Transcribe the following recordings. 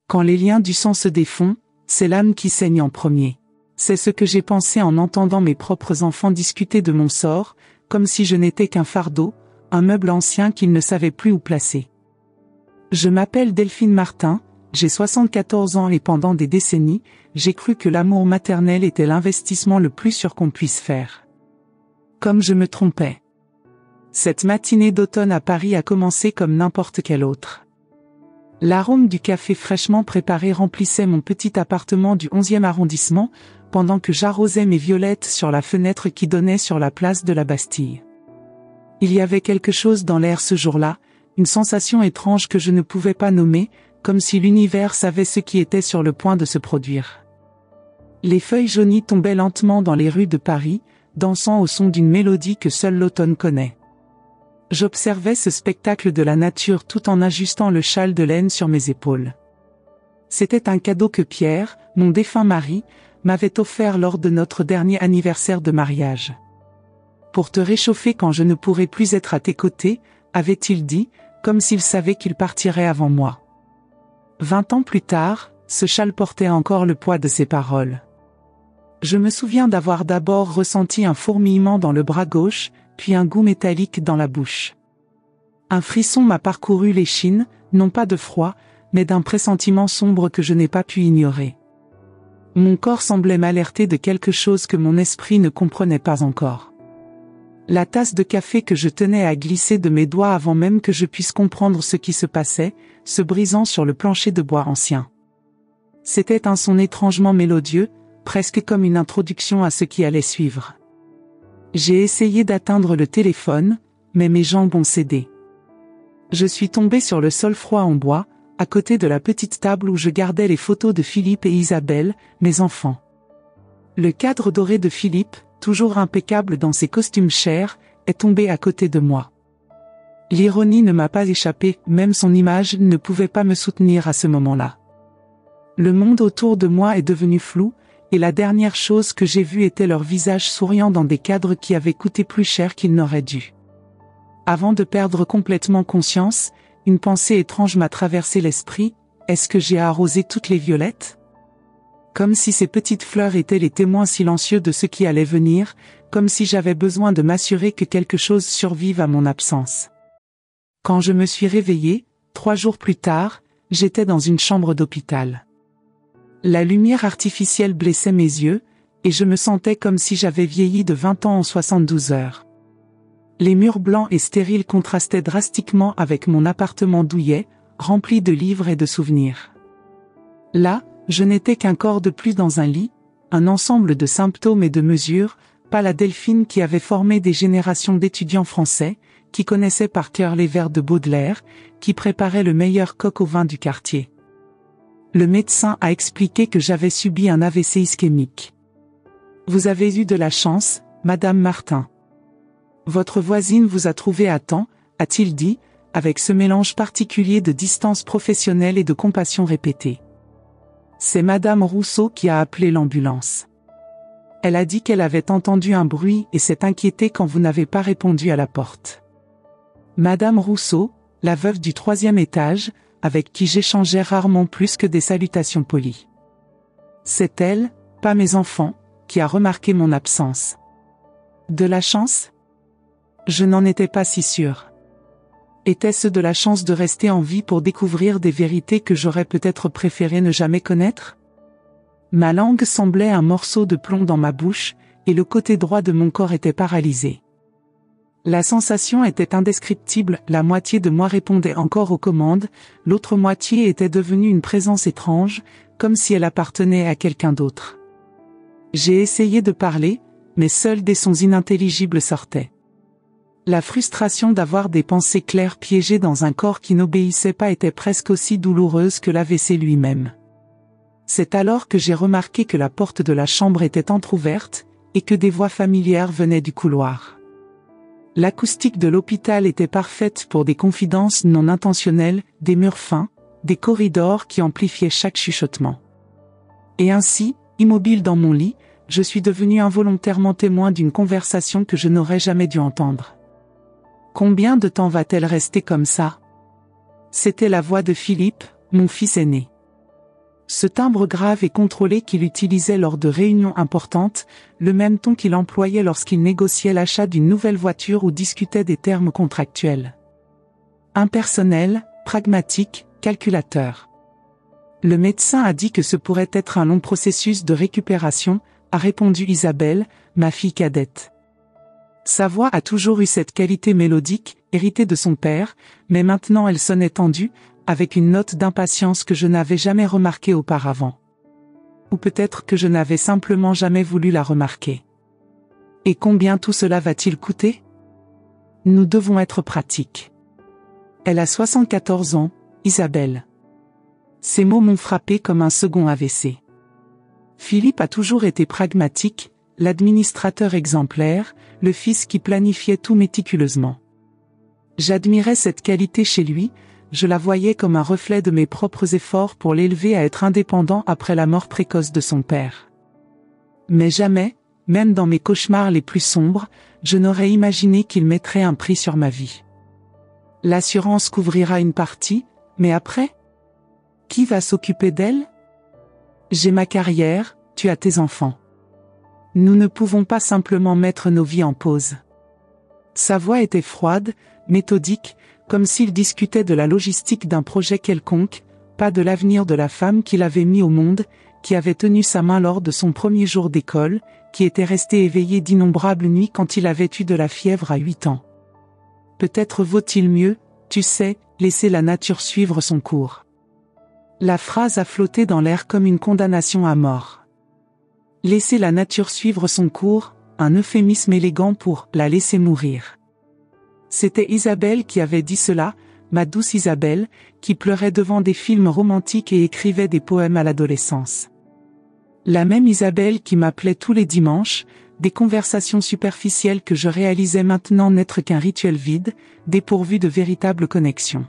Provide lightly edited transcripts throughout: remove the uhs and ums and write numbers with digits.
Quand les liens du sang se défont, c'est l'âme qui saigne en premier. C'est ce que j'ai pensé en entendant mes propres enfants discuter de mon sort, comme si je n'étais qu'un fardeau, un meuble ancien qu'ils ne savaient plus où placer. Je m'appelle Delphine Martin, j'ai 74 ans et pendant des décennies, j'ai cru que l'amour maternel était l'investissement le plus sûr qu'on puisse faire. Comme je me trompais. Cette matinée d'automne à Paris a commencé comme n'importe quelle autre. L'arôme du café fraîchement préparé remplissait mon petit appartement du 11e arrondissement, pendant que j'arrosais mes violettes sur la fenêtre qui donnait sur la place de la Bastille. Il y avait quelque chose dans l'air ce jour-là, une sensation étrange que je ne pouvais pas nommer, comme si l'univers savait ce qui était sur le point de se produire. Les feuilles jaunies tombaient lentement dans les rues de Paris, dansant au son d'une mélodie que seul l'automne connaît. J'observais ce spectacle de la nature tout en ajustant le châle de laine sur mes épaules. C'était un cadeau que Pierre, mon défunt mari, m'avait offert lors de notre dernier anniversaire de mariage. Pour te réchauffer quand je ne pourrai plus être à tes côtés, avait-il dit, comme s'il savait qu'il partirait avant moi. 20 ans plus tard, ce châle portait encore le poids de ses paroles. Je me souviens d'avoir d'abord ressenti un fourmillement dans le bras gauche, puis un goût métallique dans la bouche. Un frisson m'a parcouru l'échine, non pas de froid, mais d'un pressentiment sombre que je n'ai pas pu ignorer. Mon corps semblait m'alerter de quelque chose que mon esprit ne comprenait pas encore. La tasse de café que je tenais à glisser de mes doigts avant même que je puisse comprendre ce qui se passait, se brisant sur le plancher de bois ancien. C'était un son étrangement mélodieux, presque comme une introduction à ce qui allait suivre. J'ai essayé d'atteindre le téléphone, mais mes jambes ont cédé. Je suis tombé sur le sol froid en bois, à côté de la petite table où je gardais les photos de Philippe et Isabelle, mes enfants. Le cadre doré de Philippe, toujours impeccable dans ses costumes chers, est tombé à côté de moi. L'ironie ne m'a pas échappé, même son image ne pouvait pas me soutenir à ce moment-là. Le monde autour de moi est devenu flou, et la dernière chose que j'ai vue était leur visage souriant dans des cadres qui avaient coûté plus cher qu'ils n'auraient dû. Avant de perdre complètement conscience, une pensée étrange m'a traversé l'esprit, est-ce que j'ai arrosé toutes les violettes ? Comme si ces petites fleurs étaient les témoins silencieux de ce qui allait venir, comme si j'avais besoin de m'assurer que quelque chose survive à mon absence. Quand je me suis réveillé, 3 jours plus tard, j'étais dans une chambre d'hôpital. La lumière artificielle blessait mes yeux, et je me sentais comme si j'avais vieilli de 20 ans en 72 heures. Les murs blancs et stériles contrastaient drastiquement avec mon appartement douillet, rempli de livres et de souvenirs. Là, je n'étais qu'un corps de plus dans un lit, un ensemble de symptômes et de mesures, pas la Delphine qui avait formé des générations d'étudiants français, qui connaissaient par cœur les vers de Baudelaire, qui préparait le meilleur coq au vin du quartier. Le médecin a expliqué que j'avais subi un AVC ischémique. Vous avez eu de la chance, Madame Martin. Votre voisine vous a trouvé à temps, a-t-il dit, avec ce mélange particulier de distance professionnelle et de compassion répétée. C'est Madame Rousseau qui a appelé l'ambulance. Elle a dit qu'elle avait entendu un bruit et s'est inquiétée quand vous n'avez pas répondu à la porte. Madame Rousseau, la veuve du 3e étage, avec qui j'échangeais rarement plus que des salutations polies. C'est elle, pas mes enfants, qui a remarqué mon absence. De la chance ? Je n'en étais pas si sûre. Était-ce de la chance de rester en vie pour découvrir des vérités que j'aurais peut-être préféré ne jamais connaître ? Ma langue semblait un morceau de plomb dans ma bouche, et le côté droit de mon corps était paralysé. La sensation était indescriptible, la moitié de moi répondait encore aux commandes, l'autre moitié était devenue une présence étrange, comme si elle appartenait à quelqu'un d'autre. J'ai essayé de parler, mais seuls des sons inintelligibles sortaient. La frustration d'avoir des pensées claires piégées dans un corps qui n'obéissait pas était presque aussi douloureuse que l'AVC lui-même. C'est alors que j'ai remarqué que la porte de la chambre était entr'ouverte, et que des voix familières venaient du couloir. L'acoustique de l'hôpital était parfaite pour des confidences non intentionnelles, des murs fins, des corridors qui amplifiaient chaque chuchotement. Et ainsi, immobile dans mon lit, je suis devenu involontairement témoin d'une conversation que je n'aurais jamais dû entendre. Combien de temps va-t-elle rester comme ça ? C'était la voix de Philippe, mon fils aîné. Ce timbre grave et contrôlé qu'il utilisait lors de réunions importantes, le même ton qu'il employait lorsqu'il négociait l'achat d'une nouvelle voiture ou discutait des termes contractuels. Impersonnel, pragmatique, calculateur. Le médecin a dit que ce pourrait être un long processus de récupération, a répondu Isabelle, ma fille cadette. Sa voix a toujours eu cette qualité mélodique, héritée de son père, mais maintenant elle sonnait tendue, avec une note d'impatience que je n'avais jamais remarquée auparavant. Ou peut-être que je n'avais simplement jamais voulu la remarquer. Et combien tout cela va-t-il coûter? Nous devons être pratiques. Elle a 74 ans, Isabelle. Ces mots m'ont frappé comme un second AVC. Philippe a toujours été pragmatique, l'administrateur exemplaire, le fils qui planifiait tout méticuleusement. J'admirais cette qualité chez lui, je la voyais comme un reflet de mes propres efforts pour l'élever à être indépendant après la mort précoce de son père. Mais jamais, même dans mes cauchemars les plus sombres, je n'aurais imaginé qu'il mettrait un prix sur ma vie. L'assurance couvrira une partie, mais après? Qui va s'occuper d'elle? J'ai ma carrière, tu as tes enfants. Nous ne pouvons pas simplement mettre nos vies en pause. Sa voix était froide, méthodique, comme s'il discutait de la logistique d'un projet quelconque, pas de l'avenir de la femme qu'il avait mis au monde, qui avait tenu sa main lors de son premier jour d'école, qui était restée éveillée d'innombrables nuits quand il avait eu de la fièvre à 8 ans. Peut-être vaut-il mieux, tu sais, laisser la nature suivre son cours. La phrase a flotté dans l'air comme une condamnation à mort. Laisser la nature suivre son cours, un euphémisme élégant pour la laisser mourir. C'était Isabelle qui avait dit cela, ma douce Isabelle, qui pleurait devant des films romantiques et écrivait des poèmes à l'adolescence. La même Isabelle qui m'appelait tous les dimanches, des conversations superficielles que je réalisais maintenant n'être qu'un rituel vide, dépourvu de véritable connexion.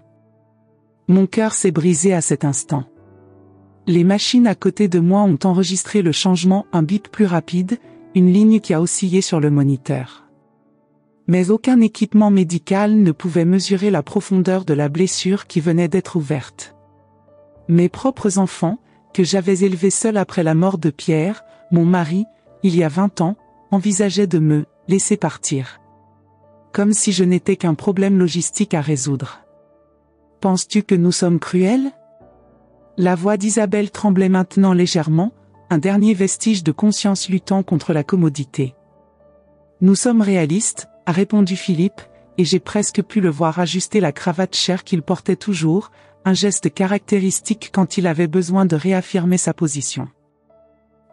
Mon cœur s'est brisé à cet instant. Les machines à côté de moi ont enregistré le changement, un bip plus rapide, une ligne qui a oscillé sur le moniteur. Mais aucun équipement médical ne pouvait mesurer la profondeur de la blessure qui venait d'être ouverte. Mes propres enfants, que j'avais élevés seuls après la mort de Pierre, mon mari, il y a 20 ans, envisageaient de me laisser partir. Comme si je n'étais qu'un problème logistique à résoudre. Penses-tu que nous sommes cruels? La voix d'Isabelle tremblait maintenant légèrement, un dernier vestige de conscience luttant contre la commodité. Nous sommes réalistes, a répondu Philippe, et j'ai presque pu le voir ajuster la cravate chère qu'il portait toujours, un geste caractéristique quand il avait besoin de réaffirmer sa position.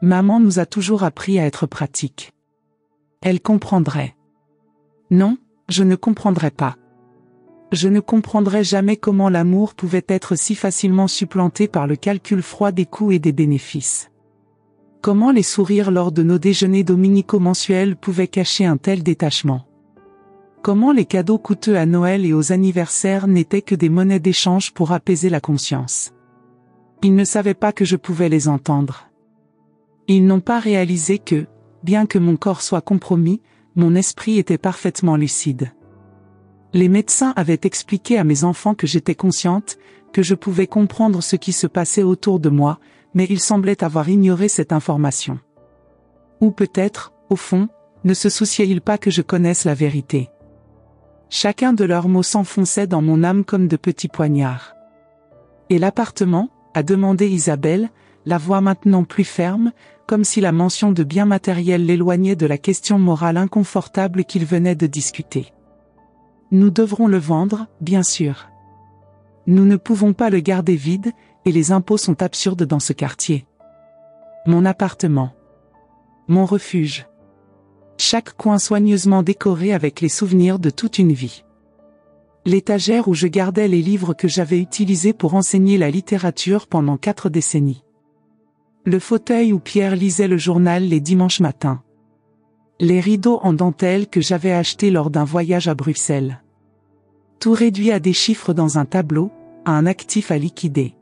Maman nous a toujours appris à être pratiques. Elle comprendrait. Non, je ne comprendrais pas. Je ne comprendrais jamais comment l'amour pouvait être si facilement supplanté par le calcul froid des coûts et des bénéfices. Comment les sourires lors de nos déjeuners dominicaux mensuels pouvaient cacher un tel détachement. Comment les cadeaux coûteux à Noël et aux anniversaires n'étaient que des monnaies d'échange pour apaiser la conscience. Ils ne savaient pas que je pouvais les entendre. Ils n'ont pas réalisé que, bien que mon corps soit compromis, mon esprit était parfaitement lucide. Les médecins avaient expliqué à mes enfants que j'étais consciente, que je pouvais comprendre ce qui se passait autour de moi, mais ils semblaient avoir ignoré cette information. Ou peut-être, au fond, ne se souciaient-ils pas que je connaisse la vérité. Chacun de leurs mots s'enfonçait dans mon âme comme de petits poignards. Et l'appartement, a demandé Isabelle, la voix maintenant plus ferme, comme si la mention de biens matériels l'éloignait de la question morale inconfortable qu'ils venaient de discuter. Nous devrons le vendre, bien sûr. Nous ne pouvons pas le garder vide, et les impôts sont absurdes dans ce quartier. Mon appartement. Mon refuge. Chaque coin soigneusement décoré avec les souvenirs de toute une vie. L'étagère où je gardais les livres que j'avais utilisés pour enseigner la littérature pendant 4 décennies. Le fauteuil où Pierre lisait le journal les dimanches matins. Les rideaux en dentelle que j'avais achetés lors d'un voyage à Bruxelles. Tout réduit à des chiffres dans un tableau, à un actif à liquider.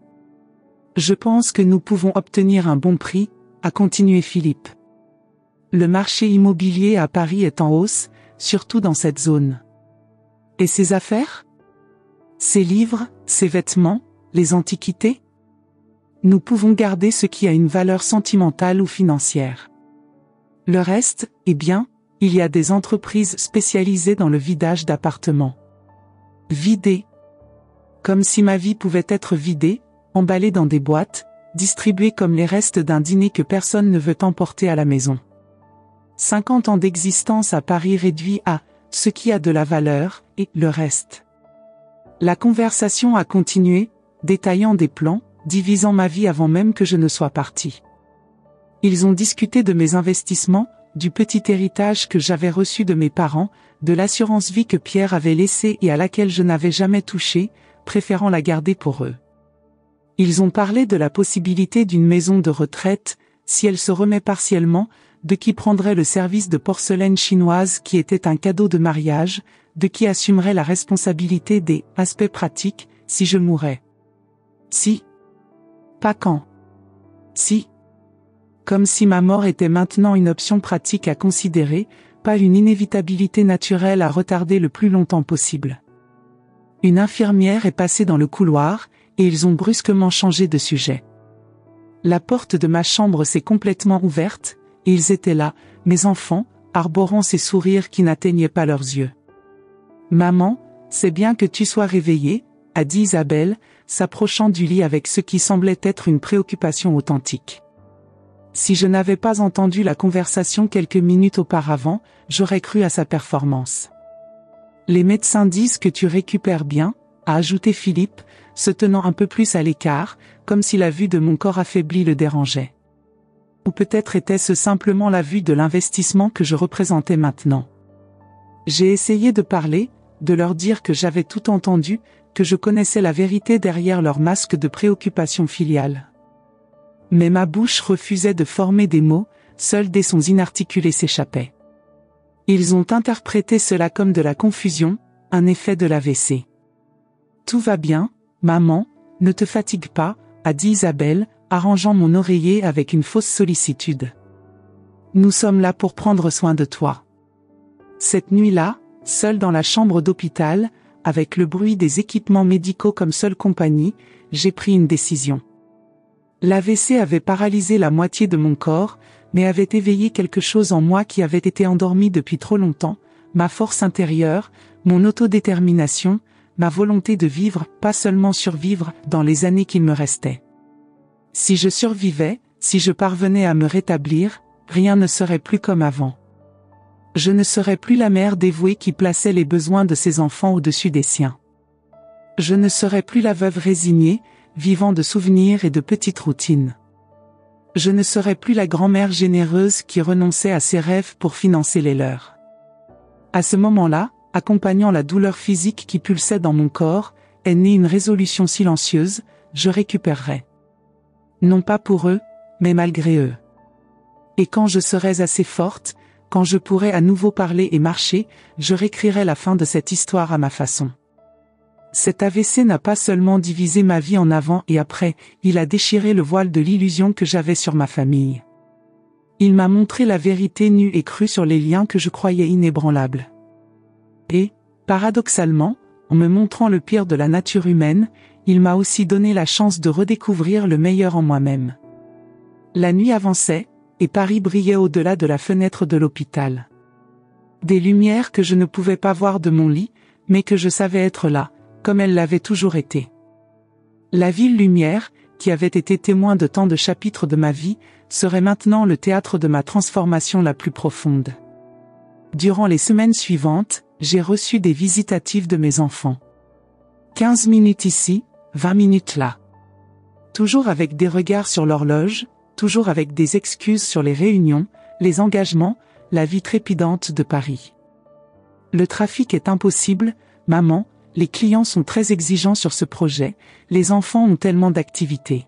Je pense que nous pouvons obtenir un bon prix, a continué Philippe. Le marché immobilier à Paris est en hausse, surtout dans cette zone. Et ses affaires? Ses livres, ses vêtements, les antiquités? Nous pouvons garder ce qui a une valeur sentimentale ou financière. Le reste, eh bien, il y a des entreprises spécialisées dans le vidage d'appartements. Vider. Comme si ma vie pouvait être vidée, emballée dans des boîtes, distribuée comme les restes d'un dîner que personne ne veut emporter à la maison. 50 ans d'existence à Paris réduit à ce qui a de la valeur et le reste. La conversation a continué, détaillant des plans, divisant ma vie avant même que je ne sois parti. Ils ont discuté de mes investissements, du petit héritage que j'avais reçu de mes parents, de l'assurance vie que Pierre avait laissée et à laquelle je n'avais jamais touché, préférant la garder pour eux. Ils ont parlé de la possibilité d'une maison de retraite, si elle se remet partiellement, de qui prendrait le service de porcelaine chinoise qui était un cadeau de mariage, de qui assumerait la responsabilité des aspects pratiques, si je mourais. Si. Pas quand. Si. Comme si ma mort était maintenant une option pratique à considérer, pas une inévitabilité naturelle à retarder le plus longtemps possible. Une infirmière est passée dans le couloir, et ils ont brusquement changé de sujet. La porte de ma chambre s'est complètement ouverte, et ils étaient là, mes enfants, arborant ces sourires qui n'atteignaient pas leurs yeux. « Maman, c'est bien que tu sois réveillée », a dit Isabelle, s'approchant du lit avec ce qui semblait être une préoccupation authentique. Si je n'avais pas entendu la conversation quelques minutes auparavant, j'aurais cru à sa performance. « Les médecins disent que tu récupères bien », a ajouté Philippe, se tenant un peu plus à l'écart, comme si la vue de mon corps affaibli le dérangeait. Ou peut-être était-ce simplement la vue de l'investissement que je représentais maintenant. J'ai essayé de parler, de leur dire que j'avais tout entendu, que je connaissais la vérité derrière leur masque de préoccupation filiale. Mais ma bouche refusait de former des mots, seuls des sons inarticulés s'échappaient. Ils ont interprété cela comme de la confusion, un effet de l'AVC. « Tout va bien, maman, ne te fatigue pas », a dit Isabelle, arrangeant mon oreiller avec une fausse sollicitude. « Nous sommes là pour prendre soin de toi. » Cette nuit-là, seule dans la chambre d'hôpital, avec le bruit des équipements médicaux comme seule compagnie, j'ai pris une décision. L'AVC avait paralysé la moitié de mon corps, mais avait éveillé quelque chose en moi qui avait été endormi depuis trop longtemps, ma force intérieure, mon autodétermination, ma volonté de vivre, pas seulement survivre, dans les années qu'il me restait. Si je survivais, si je parvenais à me rétablir, rien ne serait plus comme avant. Je ne serais plus la mère dévouée qui plaçait les besoins de ses enfants au-dessus des siens. Je ne serais plus la veuve résignée, vivant de souvenirs et de petites routines. Je ne serais plus la grand-mère généreuse qui renonçait à ses rêves pour financer les leurs. À ce moment-là, accompagnant la douleur physique qui pulsait dans mon corps, est née une résolution silencieuse, je récupérerai. Non pas pour eux, mais malgré eux. Et quand je serais assez forte, quand je pourrais à nouveau parler et marcher, je réécrirai la fin de cette histoire à ma façon. Cet AVC n'a pas seulement divisé ma vie en avant et après, il a déchiré le voile de l'illusion que j'avais sur ma famille. Il m'a montré la vérité nue et crue sur les liens que je croyais inébranlables. Et, paradoxalement, en me montrant le pire de la nature humaine, il m'a aussi donné la chance de redécouvrir le meilleur en moi-même. La nuit avançait, et Paris brillait au-delà de la fenêtre de l'hôpital. Des lumières que je ne pouvais pas voir de mon lit, mais que je savais être là, comme elle l'avait toujours été. La ville lumière, qui avait été témoin de tant de chapitres de ma vie, serait maintenant le théâtre de ma transformation la plus profonde. Durant les semaines suivantes, j'ai reçu des visitatives de mes enfants. 15 minutes ici, 20 minutes là. Toujours avec des regards sur l'horloge, toujours avec des excuses sur les réunions, les engagements, la vie trépidante de Paris. Le trafic est impossible, maman, les clients sont très exigeants sur ce projet, les enfants ont tellement d'activités.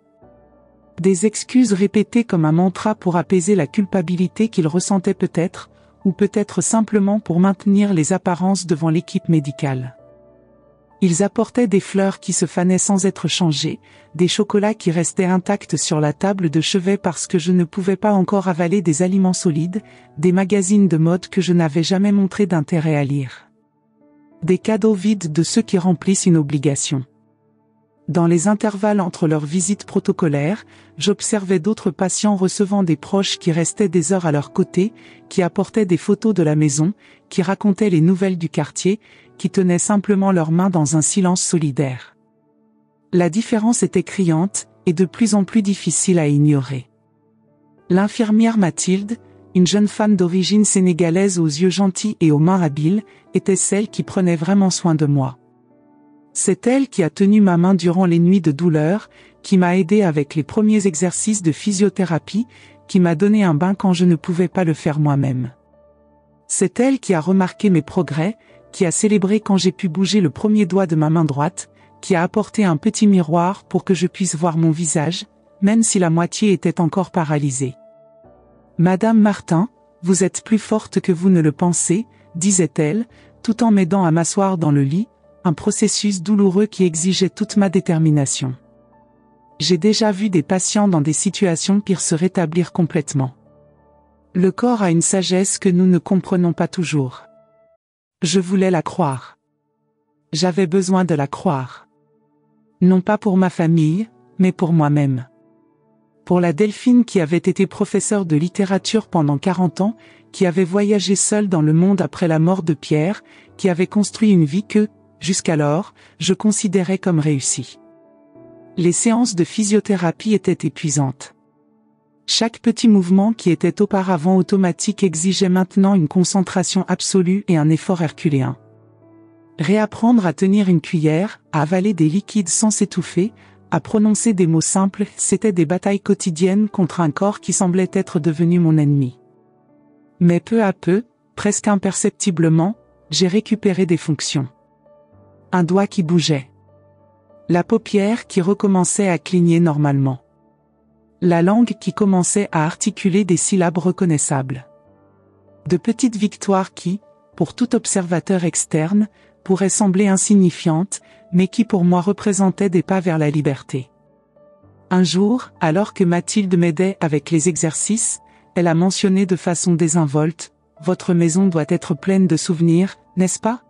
Des excuses répétées comme un mantra pour apaiser la culpabilité qu'ils ressentaient peut-être, ou peut-être simplement pour maintenir les apparences devant l'équipe médicale. Ils apportaient des fleurs qui se fanaient sans être changées, des chocolats qui restaient intacts sur la table de chevet parce que je ne pouvais pas encore avaler des aliments solides, des magazines de mode que je n'avais jamais montré d'intérêt à lire. Des cadeaux vides de ceux qui remplissent une obligation. Dans les intervalles entre leurs visites protocolaires, j'observais d'autres patients recevant des proches qui restaient des heures à leur côté, qui apportaient des photos de la maison, qui racontaient les nouvelles du quartier, qui tenaient simplement leurs mains dans un silence solidaire. La différence était criante, et de plus en plus difficile à ignorer. L'infirmière Mathilde, une jeune femme d'origine sénégalaise aux yeux gentils et aux mains habiles, était celle qui prenait vraiment soin de moi. C'est elle qui a tenu ma main durant les nuits de douleur, qui m'a aidé avec les premiers exercices de physiothérapie, qui m'a donné un bain quand je ne pouvais pas le faire moi-même. C'est elle qui a remarqué mes progrès, qui a célébré quand j'ai pu bouger le premier doigt de ma main droite, qui a apporté un petit miroir pour que je puisse voir mon visage, même si la moitié était encore paralysée. « Madame Martin, vous êtes plus forte que vous ne le pensez », disait-elle, tout en m'aidant à m'asseoir dans le lit, un processus douloureux qui exigeait toute ma détermination. J'ai déjà vu des patients dans des situations pires se rétablir complètement. Le corps a une sagesse que nous ne comprenons pas toujours. Je voulais la croire. J'avais besoin de la croire. Non pas pour ma famille, mais pour moi-même. Pour la Delphine qui avait été professeure de littérature pendant 40 ans, qui avait voyagé seule dans le monde après la mort de Pierre, qui avait construit une vie que, jusqu'alors, je considérais comme réussie. Les séances de physiothérapie étaient épuisantes. Chaque petit mouvement qui était auparavant automatique exigeait maintenant une concentration absolue et un effort herculéen. Réapprendre à tenir une cuillère, à avaler des liquides sans s'étouffer, à prononcer des mots simples, c'était des batailles quotidiennes contre un corps qui semblait être devenu mon ennemi. Mais peu à peu, presque imperceptiblement, j'ai récupéré des fonctions. Un doigt qui bougeait. La paupière qui recommençait à cligner normalement. La langue qui commençait à articuler des syllabes reconnaissables. De petites victoires qui, pour tout observateur externe, pourraient sembler insignifiantes, mais qui pour moi représentaient des pas vers la liberté. Un jour, alors que Mathilde m'aidait avec les exercices, elle a mentionné de façon désinvolte, « Votre maison doit être pleine de souvenirs, n'est-ce pas ?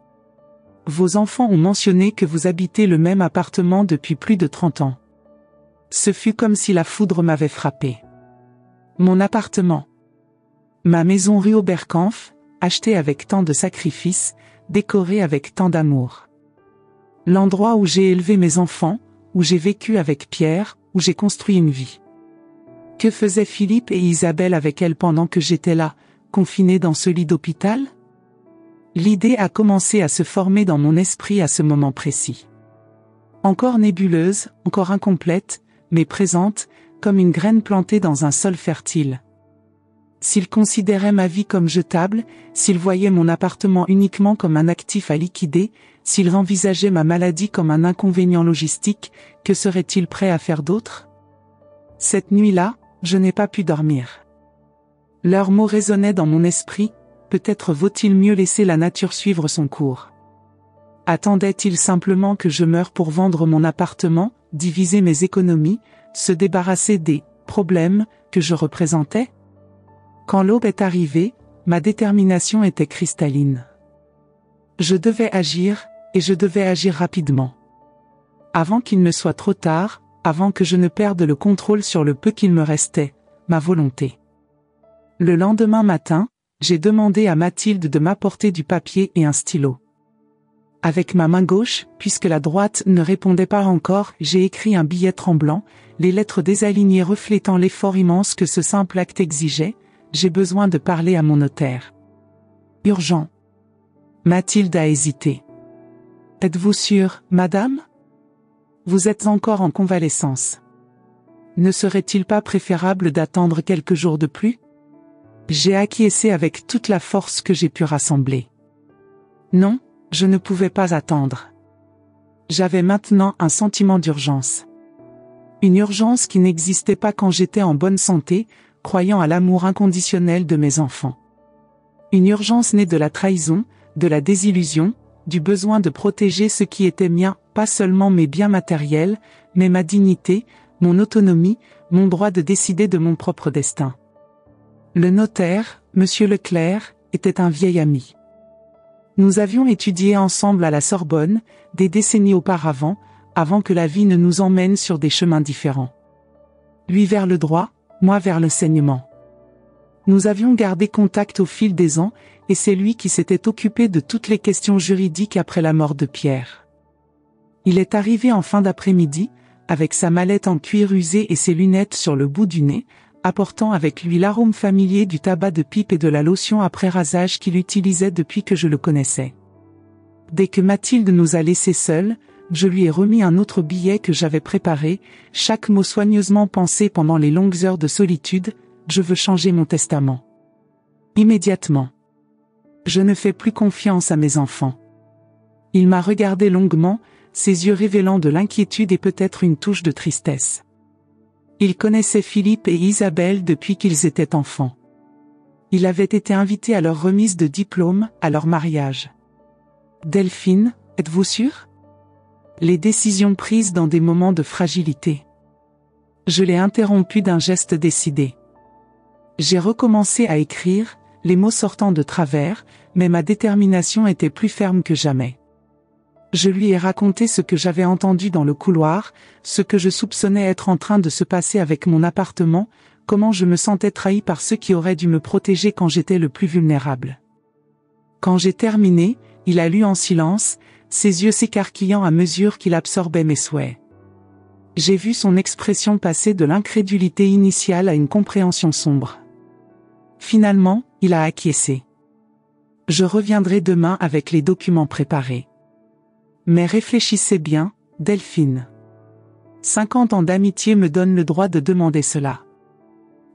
Vos enfants ont mentionné que vous habitez le même appartement depuis plus de 30 ans. » Ce fut comme si la foudre m'avait frappé. Mon appartement. Ma maison rue Oberkampf, achetée avec tant de sacrifices, décorée avec tant d'amour. L'endroit où j'ai élevé mes enfants, où j'ai vécu avec Pierre, où j'ai construit une vie. Que faisaient Philippe et Isabelle avec elle pendant que j'étais là, confinée dans ce lit d'hôpital ? L'idée a commencé à se former dans mon esprit à ce moment précis. Encore nébuleuse, encore incomplète, mais présente, comme une graine plantée dans un sol fertile. S'il considérait ma vie comme jetable, s'il voyait mon appartement uniquement comme un actif à liquider, s'il envisageait ma maladie comme un inconvénient logistique, que serait-il prêt à faire d'autre ? Cette nuit-là, je n'ai pas pu dormir. Leurs mots résonnaient dans mon esprit, peut-être vaut-il mieux laisser la nature suivre son cours. Attendait-il simplement que je meure pour vendre mon appartement, diviser mes économies, se débarrasser des problèmes que je représentais ? Quand l'aube est arrivée, ma détermination était cristalline. Je devais agir, et je devais agir rapidement. Avant qu'il ne soit trop tard, avant que je ne perde le contrôle sur le peu qu'il me restait, ma volonté. Le lendemain matin, j'ai demandé à Mathilde de m'apporter du papier et un stylo. Avec ma main gauche, puisque la droite ne répondait pas encore, j'ai écrit un billet tremblant, les lettres désalignées reflétant l'effort immense que ce simple acte exigeait. J'ai besoin de parler à mon notaire. Urgent. Mathilde a hésité. Êtes-vous sûre, madame ? Vous êtes encore en convalescence. Ne serait-il pas préférable d'attendre quelques jours de plus ? J'ai acquiescé avec toute la force que j'ai pu rassembler. Non, je ne pouvais pas attendre. J'avais maintenant un sentiment d'urgence. Une urgence qui n'existait pas quand j'étais en bonne santé, croyant à l'amour inconditionnel de mes enfants. Une urgence née de la trahison, de la désillusion, du besoin de protéger ce qui était mien, pas seulement mes biens matériels, mais ma dignité, mon autonomie, mon droit de décider de mon propre destin. Le notaire, Monsieur Leclerc, était un vieil ami. Nous avions étudié ensemble à la Sorbonne, des décennies auparavant, avant que la vie ne nous emmène sur des chemins différents. Lui vers le droit, moi vers l'enseignement. Nous avions gardé contact au fil des ans, et c'est lui qui s'était occupé de toutes les questions juridiques après la mort de Pierre. Il est arrivé en fin d'après-midi, avec sa mallette en cuir usé et ses lunettes sur le bout du nez, apportant avec lui l'arôme familier du tabac de pipe et de la lotion après rasage qu'il utilisait depuis que je le connaissais. Dès que Mathilde nous a laissés seuls, je lui ai remis un autre billet que j'avais préparé, chaque mot soigneusement pensé pendant les longues heures de solitude. Je veux changer mon testament. Immédiatement. Je ne fais plus confiance à mes enfants. Il m'a regardé longuement, ses yeux révélant de l'inquiétude et peut-être une touche de tristesse. Il connaissait Philippe et Isabelle depuis qu'ils étaient enfants. Il avait été invité à leur remise de diplôme, à leur mariage. Delphine, êtes-vous sûre? Les décisions prises dans des moments de fragilité. Je l'ai interrompu d'un geste décidé. J'ai recommencé à écrire, les mots sortant de travers, mais ma détermination était plus ferme que jamais. Je lui ai raconté ce que j'avais entendu dans le couloir, ce que je soupçonnais être en train de se passer avec mon appartement, comment je me sentais trahi par ceux qui auraient dû me protéger quand j'étais le plus vulnérable. Quand j'ai terminé, il a lu en silence, ses yeux s'écarquillant à mesure qu'il absorbait mes souhaits. J'ai vu son expression passer de l'incrédulité initiale à une compréhension sombre. Finalement, il a acquiescé. Je reviendrai demain avec les documents préparés. Mais réfléchissez bien, Delphine. 50 ans d'amitié me donnent le droit de demander cela.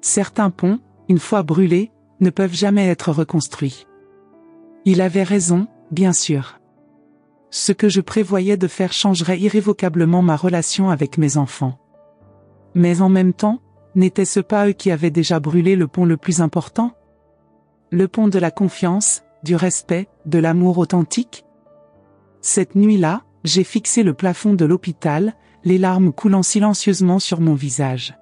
Certains ponts, une fois brûlés, ne peuvent jamais être reconstruits. Il avait raison, bien sûr. Ce que je prévoyais de faire changerait irrévocablement ma relation avec mes enfants. Mais en même temps, n'était-ce pas eux qui avaient déjà brûlé le pont le plus important? Le pont de la confiance, du respect, de l'amour authentique? Cette nuit-là, j'ai fixé le plafond de l'hôpital, les larmes coulant silencieusement sur mon visage.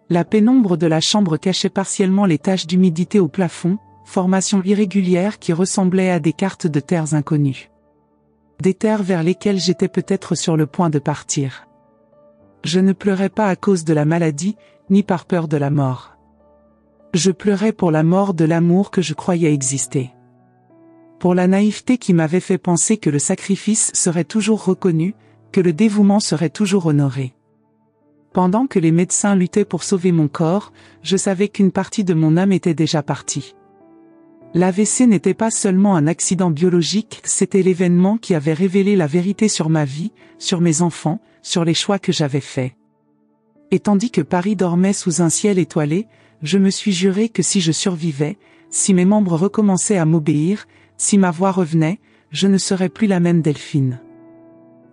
La pénombre de la chambre cachait partiellement les taches d'humidité au plafond, formation irrégulière qui ressemblait à des cartes de terres inconnues. Des terres vers lesquelles j'étais peut-être sur le point de partir. Je ne pleurais pas à cause de la maladie, ni par peur de la mort. Je pleurais pour la mort de l'amour que je croyais exister. Pour la naïveté qui m'avait fait penser que le sacrifice serait toujours reconnu, que le dévouement serait toujours honoré. Pendant que les médecins luttaient pour sauver mon corps, je savais qu'une partie de mon âme était déjà partie. L'AVC n'était pas seulement un accident biologique, c'était l'événement qui avait révélé la vérité sur ma vie, sur mes enfants, sur les choix que j'avais faits. Et tandis que Paris dormait sous un ciel étoilé, je me suis juré que si je survivais, si mes membres recommençaient à m'obéir, si ma voix revenait, je ne serais plus la même Delphine.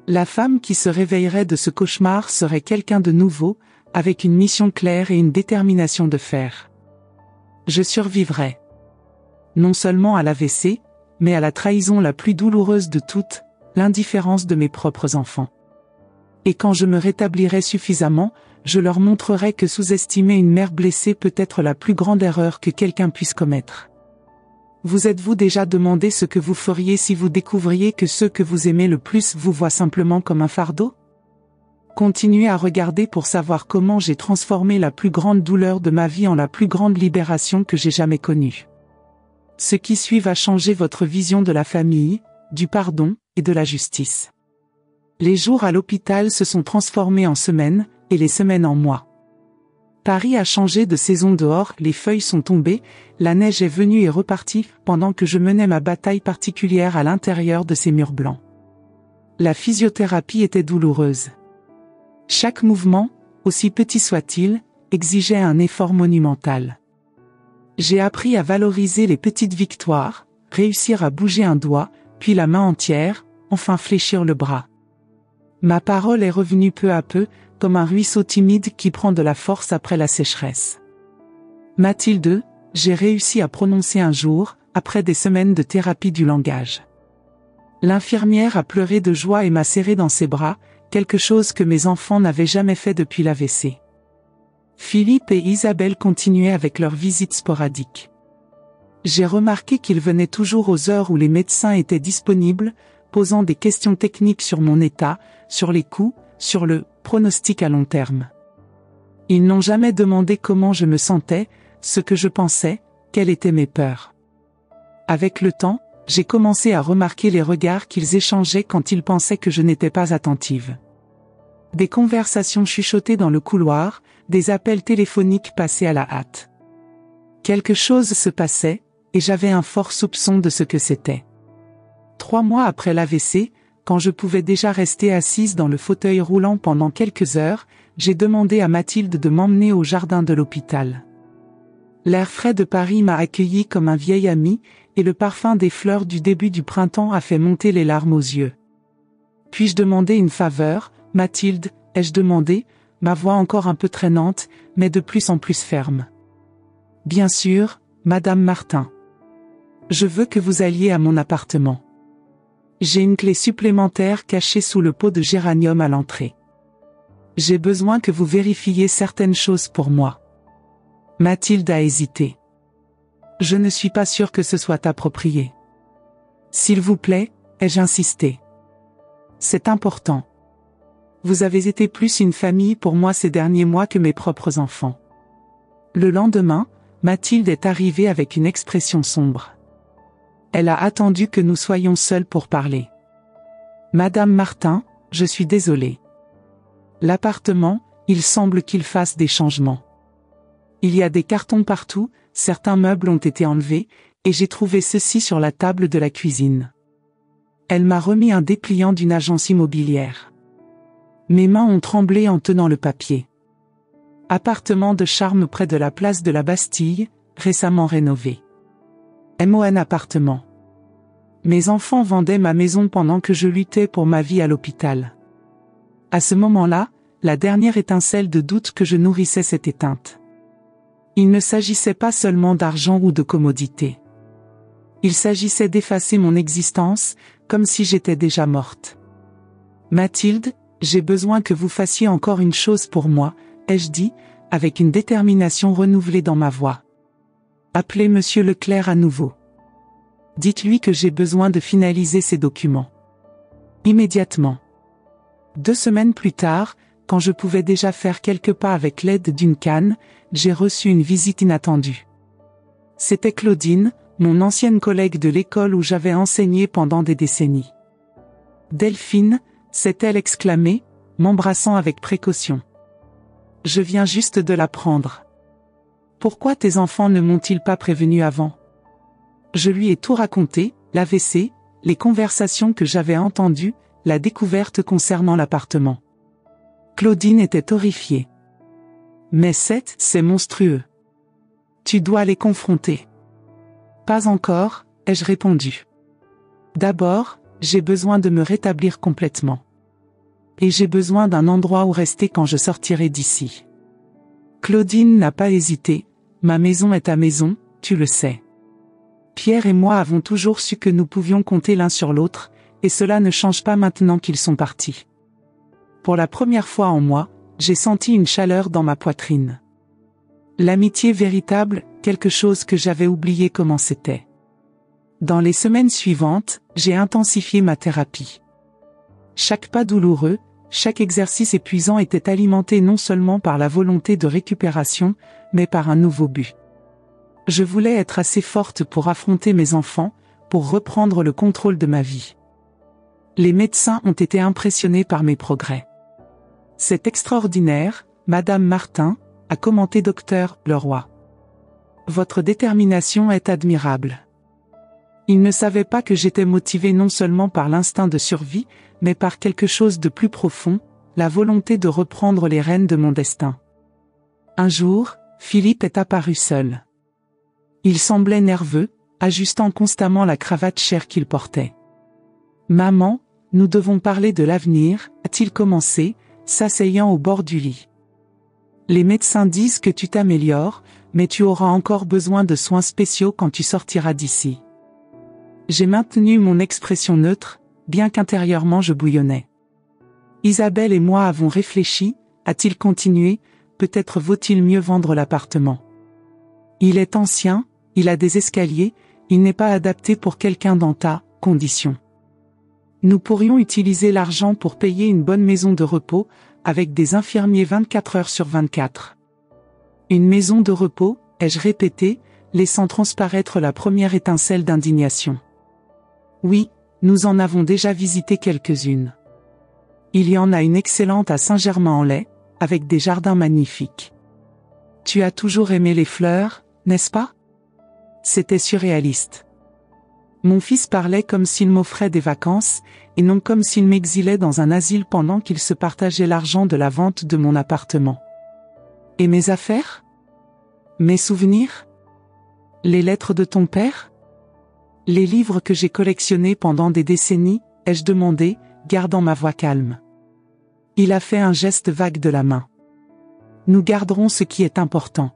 La femme qui se réveillerait de ce cauchemar serait quelqu'un de nouveau, avec une mission claire et une détermination de fer. Je survivrais. Non seulement à l'AVC, mais à la trahison la plus douloureuse de toutes, l'indifférence de mes propres enfants. Et quand je me rétablirai suffisamment, je leur montrerai que sous-estimer une mère blessée peut être la plus grande erreur que quelqu'un puisse commettre. Vous êtes-vous déjà demandé ce que vous feriez si vous découvriez que ceux que vous aimez le plus vous voient simplement comme un fardeau? Continuez à regarder pour savoir comment j'ai transformé la plus grande douleur de ma vie en la plus grande libération que j'ai jamais connue. Ce qui suit va changer votre vision de la famille, du pardon et de la justice. Les jours à l'hôpital se sont transformés en semaines, et les semaines en mois. Paris a changé de saison dehors, les feuilles sont tombées, la neige est venue et repartie, pendant que je menais ma bataille particulière à l'intérieur de ces murs blancs. La physiothérapie était douloureuse. Chaque mouvement, aussi petit soit-il, exigeait un effort monumental. J'ai appris à valoriser les petites victoires, réussir à bouger un doigt, puis la main entière, enfin fléchir le bras. Ma parole est revenue peu à peu, comme un ruisseau timide qui prend de la force après la sécheresse. Mathilde, j'ai réussi à prononcer un jour, après des semaines de thérapie du langage. L'infirmière a pleuré de joie et m'a serré dans ses bras, quelque chose que mes enfants n'avaient jamais fait depuis l'AVC. Philippe et Isabelle continuaient avec leurs visites sporadiques. J'ai remarqué qu'ils venaient toujours aux heures où les médecins étaient disponibles, posant des questions techniques sur mon état, sur les coûts, sur le pronostic à long terme. Ils n'ont jamais demandé comment je me sentais, ce que je pensais, quelles étaient mes peurs. Avec le temps, j'ai commencé à remarquer les regards qu'ils échangeaient quand ils pensaient que je n'étais pas attentive. Des conversations chuchotées dans le couloir, des appels téléphoniques passés à la hâte. Quelque chose se passait, et j'avais un fort soupçon de ce que c'était. 3 mois après l'AVC, quand je pouvais déjà rester assise dans le fauteuil roulant pendant quelques heures, j'ai demandé à Mathilde de m'emmener au jardin de l'hôpital. L'air frais de Paris m'a accueilli comme un vieil ami, et le parfum des fleurs du début du printemps a fait monter les larmes aux yeux. Puis-je demander une faveur, Mathilde, ai-je demandé, ma voix encore un peu traînante, mais de plus en plus ferme. Bien sûr, Madame Martin. Je veux que vous alliez à mon appartement. J'ai une clé supplémentaire cachée sous le pot de géranium à l'entrée. J'ai besoin que vous vérifiiez certaines choses pour moi. Mathilde a hésité. Je ne suis pas sûre que ce soit approprié. S'il vous plaît, ai-je insisté. C'est important. Vous avez été plus une famille pour moi ces derniers mois que mes propres enfants. Le lendemain, Mathilde est arrivée avec une expression sombre. Elle a attendu que nous soyons seuls pour parler. Madame Martin, je suis désolée. L'appartement, il semble qu'il fasse des changements. Il y a des cartons partout, certains meubles ont été enlevés, et j'ai trouvé ceci sur la table de la cuisine. Elle m'a remis un dépliant d'une agence immobilière. Mes mains ont tremblé en tenant le papier. Appartement de charme près de la place de la Bastille, récemment rénové. MON appartement. Mes enfants vendaient ma maison pendant que je luttais pour ma vie à l'hôpital. À ce moment-là, la dernière étincelle de doute que je nourrissais s'est éteinte. Il ne s'agissait pas seulement d'argent ou de commodité. Il s'agissait d'effacer mon existence, comme si j'étais déjà morte. Mathilde, j'ai besoin que vous fassiez encore une chose pour moi, ai-je dit, avec une détermination renouvelée dans ma voix. Appelez Monsieur Leclerc à nouveau. Dites-lui que j'ai besoin de finaliser ces documents. Immédiatement. 2 semaines plus tard, quand je pouvais déjà faire quelques pas avec l'aide d'une canne, j'ai reçu une visite inattendue. C'était Claudine, mon ancienne collègue de l'école où j'avais enseigné pendant des décennies. Delphine, s'est-elle exclamée, m'embrassant avec précaution. Je viens juste de l'apprendre. Pourquoi tes enfants ne m'ont-ils pas prévenu avant? Je lui ai tout raconté, l'AVC, les conversations que j'avais entendues, la découverte concernant l'appartement. Claudine était horrifiée. Mais c'est monstrueux. Tu dois les confronter. Pas encore, ai-je répondu. D'abord, j'ai besoin de me rétablir complètement. Et j'ai besoin d'un endroit où rester quand je sortirai d'ici. Claudine n'a pas hésité, ma maison est ta maison, tu le sais. Pierre et moi avons toujours su que nous pouvions compter l'un sur l'autre, et cela ne change pas maintenant qu'ils sont partis. Pour la première fois en moi, j'ai senti une chaleur dans ma poitrine. L'amitié véritable, quelque chose que j'avais oublié comment c'était. Dans les semaines suivantes, j'ai intensifié ma thérapie. Chaque pas douloureux, chaque exercice épuisant était alimenté non seulement par la volonté de récupération, mais par un nouveau but. Je voulais être assez forte pour affronter mes enfants, pour reprendre le contrôle de ma vie. Les médecins ont été impressionnés par mes progrès. C'est extraordinaire, Madame Martin, a commenté Dr. Leroy. Votre détermination est admirable. Il ne savait pas que j'étais motivée non seulement par l'instinct de survie, mais par quelque chose de plus profond, la volonté de reprendre les rênes de mon destin. Un jour, Philippe est apparu seul. Il semblait nerveux, ajustant constamment la cravate chère qu'il portait. « Maman, nous devons parler de l'avenir », a-t-il commencé, s'asseyant au bord du lit. « Les médecins disent que tu t'améliores, mais tu auras encore besoin de soins spéciaux quand tu sortiras d'ici. » J'ai maintenu mon expression neutre, bien qu'intérieurement je bouillonnais. Isabelle et moi avons réfléchi, a-t-il continué, peut-être vaut-il mieux vendre l'appartement. Il est ancien, il a des escaliers, il n'est pas adapté pour quelqu'un dans ta condition. Nous pourrions utiliser l'argent pour payer une bonne maison de repos, avec des infirmiers 24 heures sur 24. Une maison de repos, ai-je répété, laissant transparaître la première étincelle d'indignation. Oui, nous en avons déjà visité quelques-unes. Il y en a une excellente à Saint-Germain-en-Laye, avec des jardins magnifiques. Tu as toujours aimé les fleurs, n'est-ce pas? C'était surréaliste. Mon fils parlait comme s'il m'offrait des vacances, et non comme s'il m'exilait dans un asile pendant qu'il se partageait l'argent de la vente de mon appartement. Et mes affaires? Mes souvenirs? Les lettres de ton père? Les livres que j'ai collectionnés pendant des décennies, ai-je demandé, gardant ma voix calme. Il a fait un geste vague de la main. Nous garderons ce qui est important.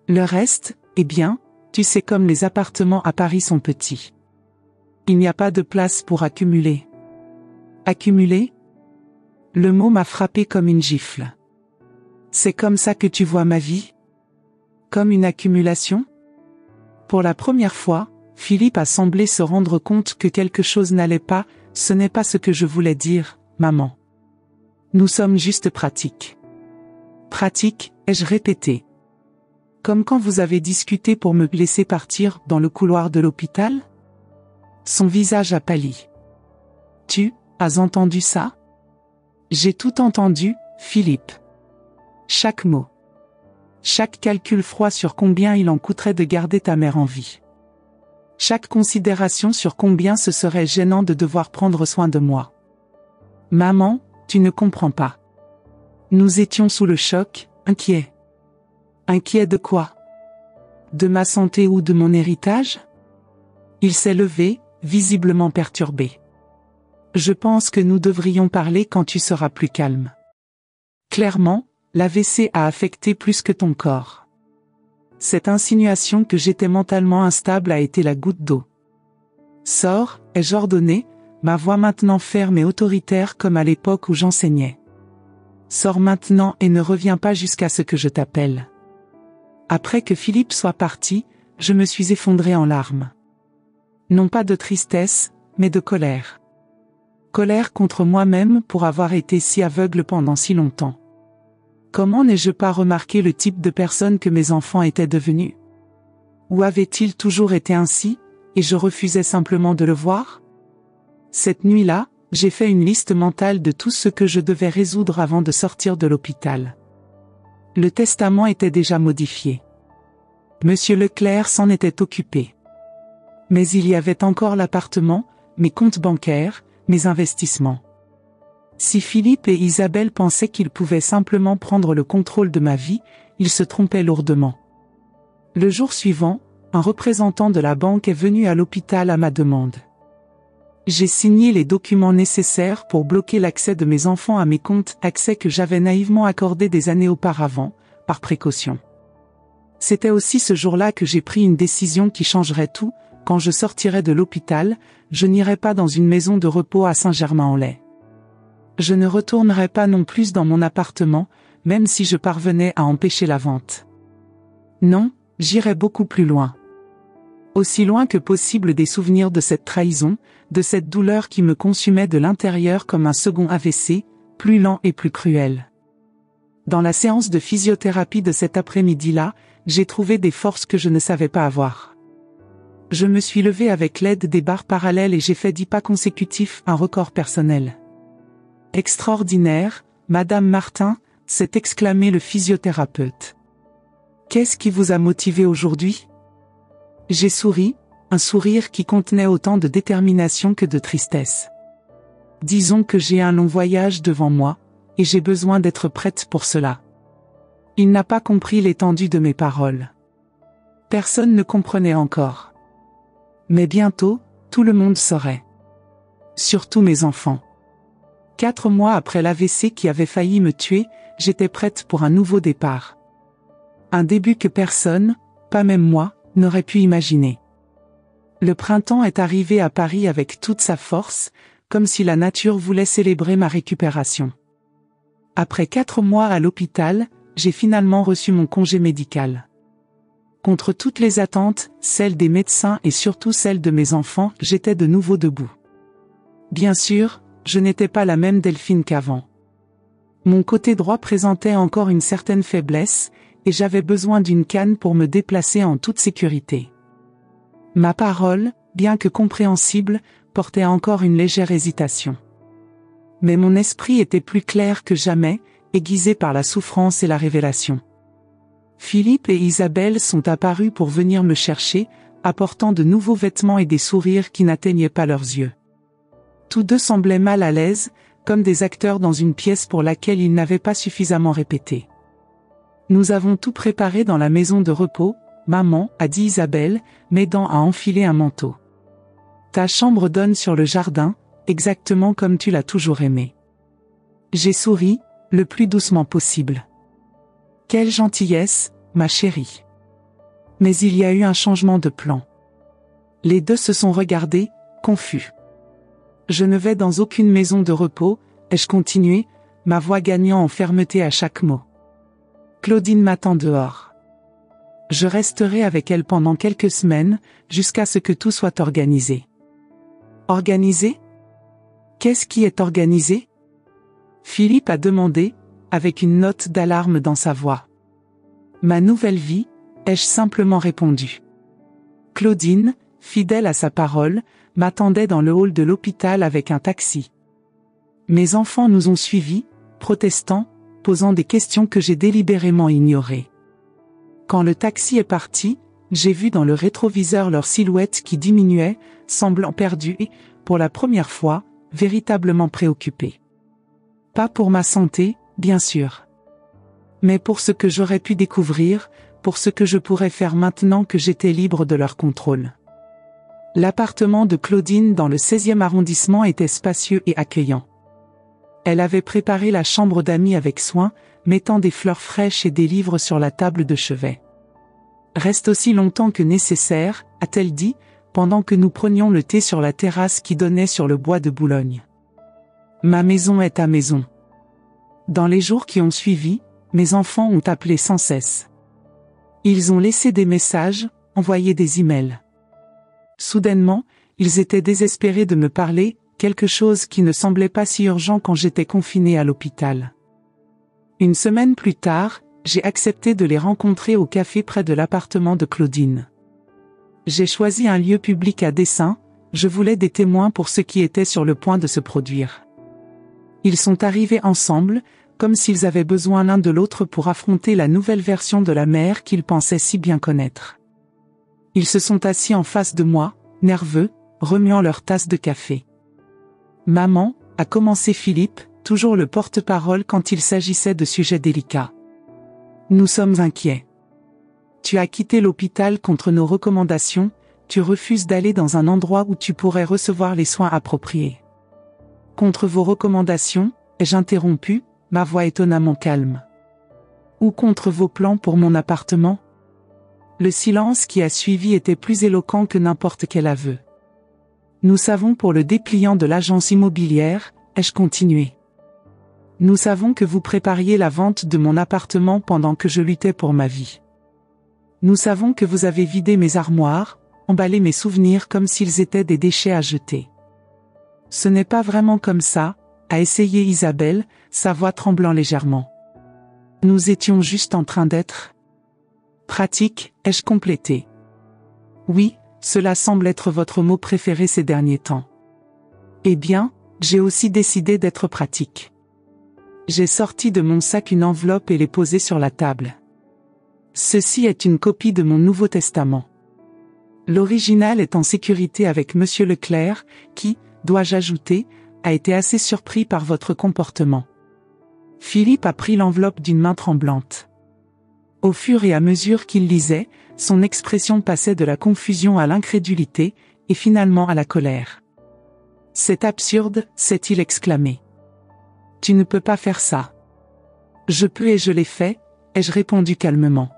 Le reste, eh bien, tu sais comme les appartements à Paris sont petits. Il n'y a pas de place pour accumuler. Accumuler? Le mot m'a frappé comme une gifle. C'est comme ça que tu vois ma vie? Comme une accumulation? Pour la première fois, Philippe a semblé se rendre compte que quelque chose n'allait pas, ce n'est pas ce que je voulais dire, maman. Nous sommes juste pratiques. Pratique, ai-je répété. Comme quand vous avez discuté pour me laisser partir dans le couloir de l'hôpital? Son visage a pâli. Tu as entendu ça? J'ai tout entendu, Philippe. Chaque mot. Chaque calcul froid sur combien il en coûterait de garder ta mère en vie. Chaque considération sur combien ce serait gênant de devoir prendre soin de moi. Maman, tu ne comprends pas. Nous étions sous le choc, inquiets. Inquiets de quoi? De ma santé ou de mon héritage? Il s'est levé, visiblement perturbé. Je pense que nous devrions parler quand tu seras plus calme. Clairement, l'AVC a affecté plus que ton corps. Cette insinuation que j'étais mentalement instable a été la goutte d'eau. Sors, ai-je ordonné, ma voix maintenant ferme et autoritaire comme à l'époque où j'enseignais. Sors maintenant et ne reviens pas jusqu'à ce que je t'appelle. Après que Philippe soit parti, je me suis effondrée en larmes. Non pas de tristesse, mais de colère. Colère contre moi-même pour avoir été si aveugle pendant si longtemps. Comment n'ai-je pas remarqué le type de personne que mes enfants étaient devenus? Ou avait-il toujours été ainsi, et je refusais simplement de le voir? Cette nuit-là, j'ai fait une liste mentale de tout ce que je devais résoudre avant de sortir de l'hôpital. Le testament était déjà modifié. Monsieur Leclerc s'en était occupé. Mais il y avait encore l'appartement, mes comptes bancaires, mes investissements. Si Philippe et Isabelle pensaient qu'ils pouvaient simplement prendre le contrôle de ma vie, ils se trompaient lourdement. Le jour suivant, un représentant de la banque est venu à l'hôpital à ma demande. J'ai signé les documents nécessaires pour bloquer l'accès de mes enfants à mes comptes, accès que j'avais naïvement accordé des années auparavant, par précaution. C'était aussi ce jour-là que j'ai pris une décision qui changerait tout. Quand je sortirais de l'hôpital, je n'irais pas dans une maison de repos à Saint-Germain-en-Laye. Je ne retournerai pas non plus dans mon appartement, même si je parvenais à empêcher la vente. Non, j'irai beaucoup plus loin. Aussi loin que possible des souvenirs de cette trahison, de cette douleur qui me consumait de l'intérieur comme un second AVC, plus lent et plus cruel. Dans la séance de physiothérapie de cet après-midi-là, j'ai trouvé des forces que je ne savais pas avoir. Je me suis levé avec l'aide des barres parallèles et j'ai fait 10 pas consécutifs, un record personnel. Extraordinaire, Madame Martin, s'est exclamé le physiothérapeute. Qu'est-ce qui vous a motivé aujourd'hui? J'ai souri, un sourire qui contenait autant de détermination que de tristesse. Disons que j'ai un long voyage devant moi, et j'ai besoin d'être prête pour cela. Il n'a pas compris l'étendue de mes paroles. Personne ne comprenait encore. Mais bientôt, tout le monde saurait. Surtout mes enfants. 4 mois après l'AVC qui avait failli me tuer, j'étais prête pour un nouveau départ. Un début que personne, pas même moi, n'aurait pu imaginer. Le printemps est arrivé à Paris avec toute sa force, comme si la nature voulait célébrer ma récupération. Après 4 mois à l'hôpital, j'ai finalement reçu mon congé médical. Contre toutes les attentes, celles des médecins et surtout celles de mes enfants, j'étais de nouveau debout. Bien sûr, je n'étais pas la même Delphine qu'avant. Mon côté droit présentait encore une certaine faiblesse, et j'avais besoin d'une canne pour me déplacer en toute sécurité. Ma parole, bien que compréhensible, portait encore une légère hésitation. Mais mon esprit était plus clair que jamais, aiguisé par la souffrance et la révélation. Philippe et Isabelle sont apparus pour venir me chercher, apportant de nouveaux vêtements et des sourires qui n'atteignaient pas leurs yeux. Tous deux semblaient mal à l'aise, comme des acteurs dans une pièce pour laquelle ils n'avaient pas suffisamment répété. Nous avons tout préparé dans la maison de repos, maman, a dit Isabelle, m'aidant à enfiler un manteau. Ta chambre donne sur le jardin, exactement comme tu l'as toujours aimé. J'ai souri, le plus doucement possible. Quelle gentillesse, ma chérie. Mais il y a eu un changement de plan. Les deux se sont regardés, confus. Je ne vais dans aucune maison de repos, ai-je continué, ma voix gagnant en fermeté à chaque mot. Claudine m'attend dehors. Je resterai avec elle pendant quelques semaines, jusqu'à ce que tout soit organisé. Organisé? Qu'est-ce qui est organisé? Philippe a demandé, avec une note d'alarme dans sa voix. Ma nouvelle vie, ai-je simplement répondu. Claudine, fidèle à sa parole, m'attendait dans le hall de l'hôpital avec un taxi. Mes enfants nous ont suivis, protestant, posant des questions que j'ai délibérément ignorées. Quand le taxi est parti, j'ai vu dans le rétroviseur leur silhouette qui diminuait, semblant perdue et, pour la première fois, véritablement préoccupée. Pas pour ma santé, bien sûr. Mais pour ce que j'aurais pu découvrir, pour ce que je pourrais faire maintenant que j'étais libre de leur contrôle. L'appartement de Claudine dans le 16e arrondissement était spacieux et accueillant. Elle avait préparé la chambre d'amis avec soin, mettant des fleurs fraîches et des livres sur la table de chevet. Reste aussi longtemps que nécessaire, a-t-elle dit, pendant que nous prenions le thé sur la terrasse qui donnait sur le bois de Boulogne. Ma maison est ta maison. Dans les jours qui ont suivi, mes enfants ont appelé sans cesse. Ils ont laissé des messages, envoyé des emails. Soudainement, ils étaient désespérés de me parler, quelque chose qui ne semblait pas si urgent quand j'étais confiné à l'hôpital. Une semaine plus tard, j'ai accepté de les rencontrer au café près de l'appartement de Claudine. J'ai choisi un lieu public à dessein, je voulais des témoins pour ce qui était sur le point de se produire. Ils sont arrivés ensemble, comme s'ils avaient besoin l'un de l'autre pour affronter la nouvelle version de la mère qu'ils pensaient si bien connaître. Ils se sont assis en face de moi, nerveux, remuant leur tasse de café. Maman, a commencé Philippe, toujours le porte-parole quand il s'agissait de sujets délicats. Nous sommes inquiets. Tu as quitté l'hôpital contre nos recommandations, tu refuses d'aller dans un endroit où tu pourrais recevoir les soins appropriés. Contre vos recommandations, ai-je interrompu, ma voix étonnamment calme. Ou contre vos plans pour mon appartement? Le silence qui a suivi était plus éloquent que n'importe quel aveu. Nous savons pour le dépliant de l'agence immobilière, ai-je continué. Nous savons que vous prépariez la vente de mon appartement pendant que je luttais pour ma vie. Nous savons que vous avez vidé mes armoires, emballé mes souvenirs comme s'ils étaient des déchets à jeter. Ce n'est pas vraiment comme ça, a essayé Isabelle, sa voix tremblant légèrement. Nous étions juste en train d'être pratique, ai-je complété. Oui, cela semble être votre mot préféré ces derniers temps. Eh bien, j'ai aussi décidé d'être pratique. J'ai sorti de mon sac une enveloppe et l'ai posée sur la table. Ceci est une copie de mon Nouveau Testament. L'original est en sécurité avec Monsieur Leclerc, qui, dois-je ajouter, a été assez surpris par votre comportement. Philippe a pris l'enveloppe d'une main tremblante. Au fur et à mesure qu'il lisait, son expression passait de la confusion à l'incrédulité, et finalement à la colère. « C'est absurde, s'est-il exclamé. Tu ne peux pas faire ça. »« Je peux et je l'ai fait, » ai-je répondu calmement.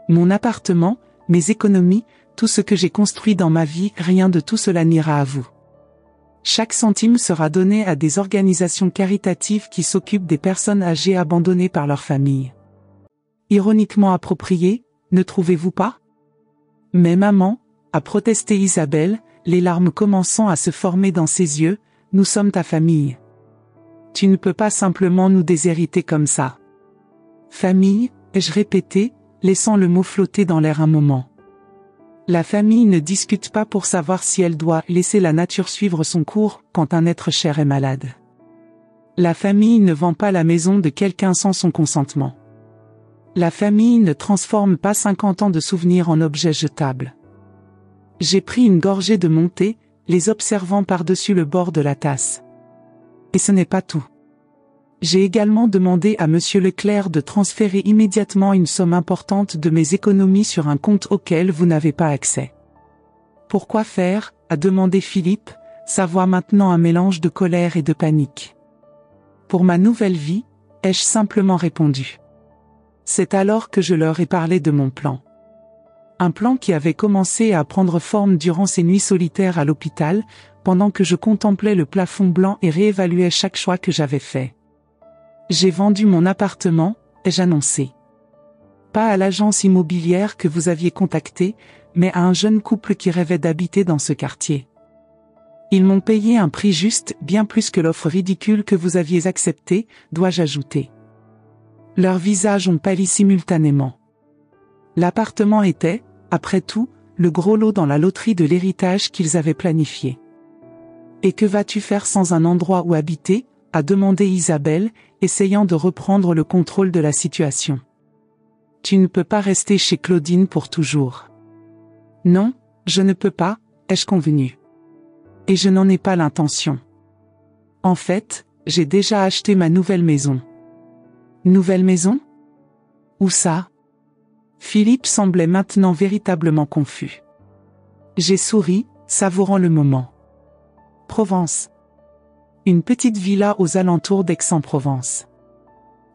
Mon appartement, mes économies, tout ce que j'ai construit dans ma vie, rien de tout cela n'ira à vous. Chaque centime sera donné à des organisations caritatives qui s'occupent des personnes âgées abandonnées par leur famille. Ironiquement approprié, ne trouvez-vous pas? Mais maman, a protesté Isabelle, les larmes commençant à se former dans ses yeux, nous sommes ta famille. Tu ne peux pas simplement nous déshériter comme ça. Famille, ai-je répété, laissant le mot flotter dans l'air un moment. La famille ne discute pas pour savoir si elle doit laisser la nature suivre son cours quand un être cher est malade. La famille ne vend pas la maison de quelqu'un sans son consentement. La famille ne transforme pas 50 ans de souvenirs en objets jetables. J'ai pris une gorgée de mon thé, les observant par-dessus le bord de la tasse. Et ce n'est pas tout. J'ai également demandé à Monsieur Leclerc de transférer immédiatement une somme importante de mes économies sur un compte auquel vous n'avez pas accès. Pourquoi faire, a demandé Philippe, sa voix maintenant un mélange de colère et de panique. Pour ma nouvelle vie, ai-je simplement répondu. C'est alors que je leur ai parlé de mon plan. Un plan qui avait commencé à prendre forme durant ces nuits solitaires à l'hôpital, pendant que je contemplais le plafond blanc et réévaluais chaque choix que j'avais fait. J'ai vendu mon appartement, ai-je annoncé. Pas à l'agence immobilière que vous aviez contactée, mais à un jeune couple qui rêvait d'habiter dans ce quartier. Ils m'ont payé un prix juste, bien plus que l'offre ridicule que vous aviez acceptée, dois-je ajouter. Leurs visages ont pâli simultanément. L'appartement était, après tout, le gros lot dans la loterie de l'héritage qu'ils avaient planifié. Et que vas-tu faire sans un endroit où habiter, a demandé Isabelle, essayant de reprendre le contrôle de la situation. Tu ne peux pas rester chez Claudine pour toujours. Non, je ne peux pas, ai-je convenu. Et je n'en ai pas l'intention. En fait, j'ai déjà acheté ma nouvelle maison. Nouvelle maison? Où ça? Philippe semblait maintenant véritablement confus. J'ai souri, savourant le moment. Provence. Une petite villa aux alentours d'Aix-en-Provence.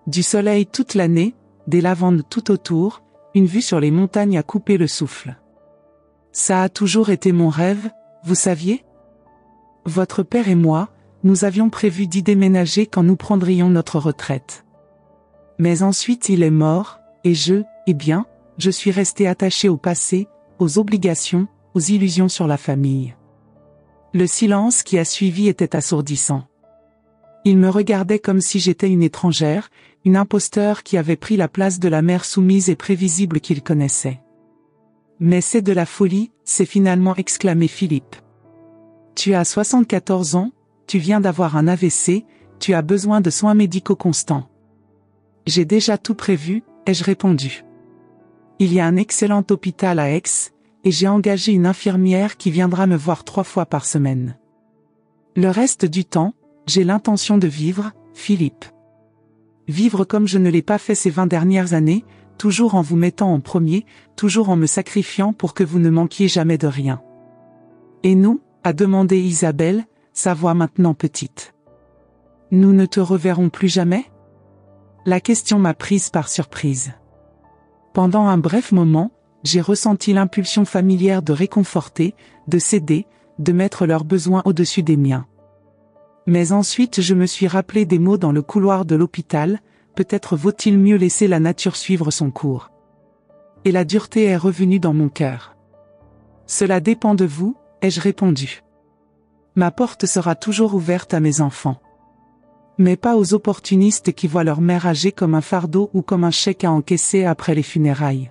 Du soleil toute l'année, des lavandes tout autour, une vue sur les montagnes à couper le souffle. Ça a toujours été mon rêve, vous saviez? Votre père et moi, nous avions prévu d'y déménager quand nous prendrions notre retraite. Mais ensuite il est mort, et je suis resté attaché au passé, aux obligations, aux illusions sur la famille. Le silence qui a suivi était assourdissant. Il me regardait comme si j'étais une étrangère, une imposteur qui avait pris la place de la mère soumise et prévisible qu'il connaissait. Mais c'est de la folie, s'est finalement exclamé Philippe. Tu as 74 ans, tu viens d'avoir un AVC, tu as besoin de soins médicaux constants. J'ai déjà tout prévu, ai-je répondu. Il y a un excellent hôpital à Aix, et j'ai engagé une infirmière qui viendra me voir 3 fois par semaine. Le reste du temps, j'ai l'intention de vivre, Philippe. Vivre comme je ne l'ai pas fait ces 20 dernières années, toujours en vous mettant en premier, toujours en me sacrifiant pour que vous ne manquiez jamais de rien. Et nous, a demandé Isabelle, sa voix maintenant petite. Nous ne te reverrons plus jamais? La question m'a prise par surprise. Pendant un bref moment, j'ai ressenti l'impulsion familière de réconforter, de céder, de mettre leurs besoins au-dessus des miens. Mais ensuite je me suis rappelé des mots dans le couloir de l'hôpital, peut-être vaut-il mieux laisser la nature suivre son cours. Et la dureté est revenue dans mon cœur. Cela dépend de vous, ai-je répondu. Ma porte sera toujours ouverte à mes enfants. Mais pas aux opportunistes qui voient leur mère âgée comme un fardeau ou comme un chèque à encaisser après les funérailles.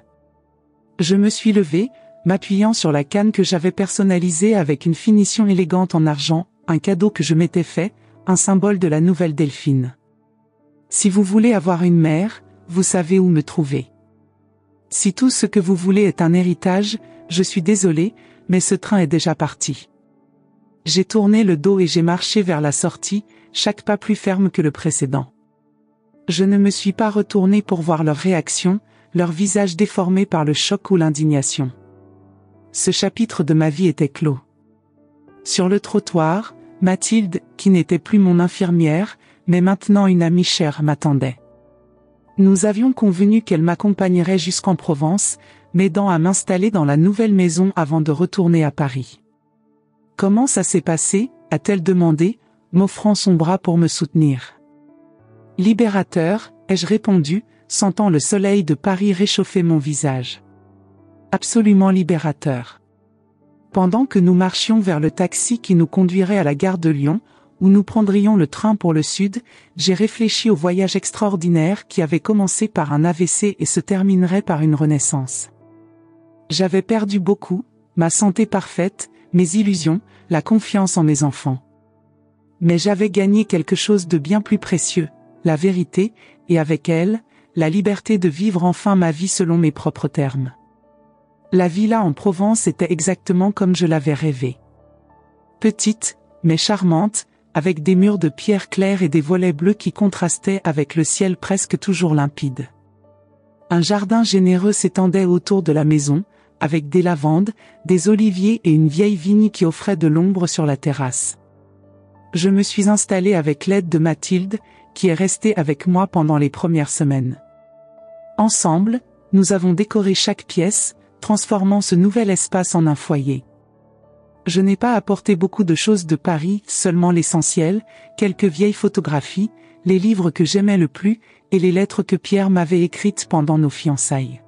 Je me suis levé, m'appuyant sur la canne que j'avais personnalisée avec une finition élégante en argent, un cadeau que je m'étais fait, un symbole de la nouvelle Delphine. Si vous voulez avoir une mère, vous savez où me trouver. Si tout ce que vous voulez est un héritage, je suis désolé, mais ce train est déjà parti. J'ai tourné le dos et j'ai marché vers la sortie, chaque pas plus ferme que le précédent. Je ne me suis pas retourné pour voir leur réaction, leur visage déformé par le choc ou l'indignation. Ce chapitre de ma vie était clos. Sur le trottoir, Mathilde, qui n'était plus mon infirmière, mais maintenant une amie chère, m'attendait. Nous avions convenu qu'elle m'accompagnerait jusqu'en Provence, m'aidant à m'installer dans la nouvelle maison avant de retourner à Paris. Comment ça s'est passé, a-t-elle demandé, m'offrant son bras pour me soutenir. Libérateur, ai-je répondu, sentant le soleil de Paris réchauffer mon visage. Absolument libérateur. Pendant que nous marchions vers le taxi qui nous conduirait à la gare de Lyon, où nous prendrions le train pour le sud, j'ai réfléchi au voyage extraordinaire qui avait commencé par un AVC et se terminerait par une renaissance. J'avais perdu beaucoup, ma santé parfaite, mes illusions, la confiance en mes enfants. Mais j'avais gagné quelque chose de bien plus précieux, la vérité, et avec elle, la liberté de vivre enfin ma vie selon mes propres termes. La villa en Provence était exactement comme je l'avais rêvé. Petite, mais charmante, avec des murs de pierre claire et des volets bleus qui contrastaient avec le ciel presque toujours limpide. Un jardin généreux s'étendait autour de la maison, avec des lavandes, des oliviers et une vieille vigne qui offrait de l'ombre sur la terrasse. Je me suis installé avec l'aide de Mathilde, qui est restée avec moi pendant les premières semaines. Ensemble, nous avons décoré chaque pièce, transformant ce nouvel espace en un foyer. Je n'ai pas apporté beaucoup de choses de Paris, seulement l'essentiel, quelques vieilles photographies, les livres que j'aimais le plus, et les lettres que Pierre m'avait écrites pendant nos fiançailles.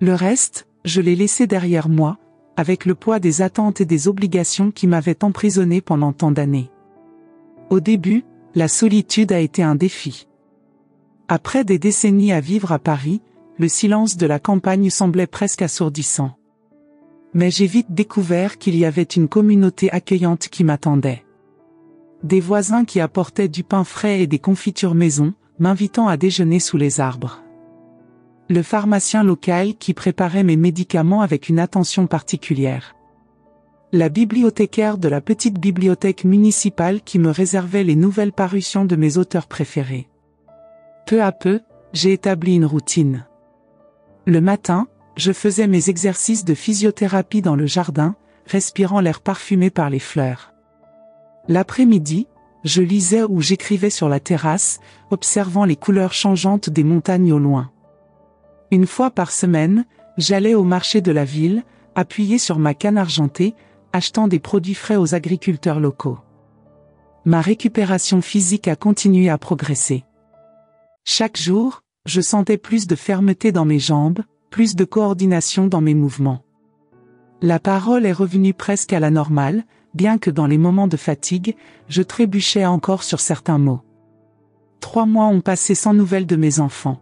Le reste, je l'ai laissé derrière moi, avec le poids des attentes et des obligations qui m'avaient emprisonné pendant tant d'années. Au début, la solitude a été un défi. Après des décennies à vivre à Paris, le silence de la campagne semblait presque assourdissant. Mais j'ai vite découvert qu'il y avait une communauté accueillante qui m'attendait. Des voisins qui apportaient du pain frais et des confitures maison, m'invitant à déjeuner sous les arbres. Le pharmacien local qui préparait mes médicaments avec une attention particulière. La bibliothécaire de la petite bibliothèque municipale qui me réservait les nouvelles parutions de mes auteurs préférés. Peu à peu, j'ai établi une routine. Le matin, je faisais mes exercices de physiothérapie dans le jardin, respirant l'air parfumé par les fleurs. L'après-midi, je lisais ou j'écrivais sur la terrasse, observant les couleurs changeantes des montagnes au loin. Une fois par semaine, j'allais au marché de la ville, appuyé sur ma canne argentée, achetant des produits frais aux agriculteurs locaux. Ma récupération physique a continué à progresser. Chaque jour, je sentais plus de fermeté dans mes jambes, plus de coordination dans mes mouvements. La parole est revenue presque à la normale, bien que dans les moments de fatigue, je trébuchais encore sur certains mots. 3 mois ont passé sans nouvelles de mes enfants.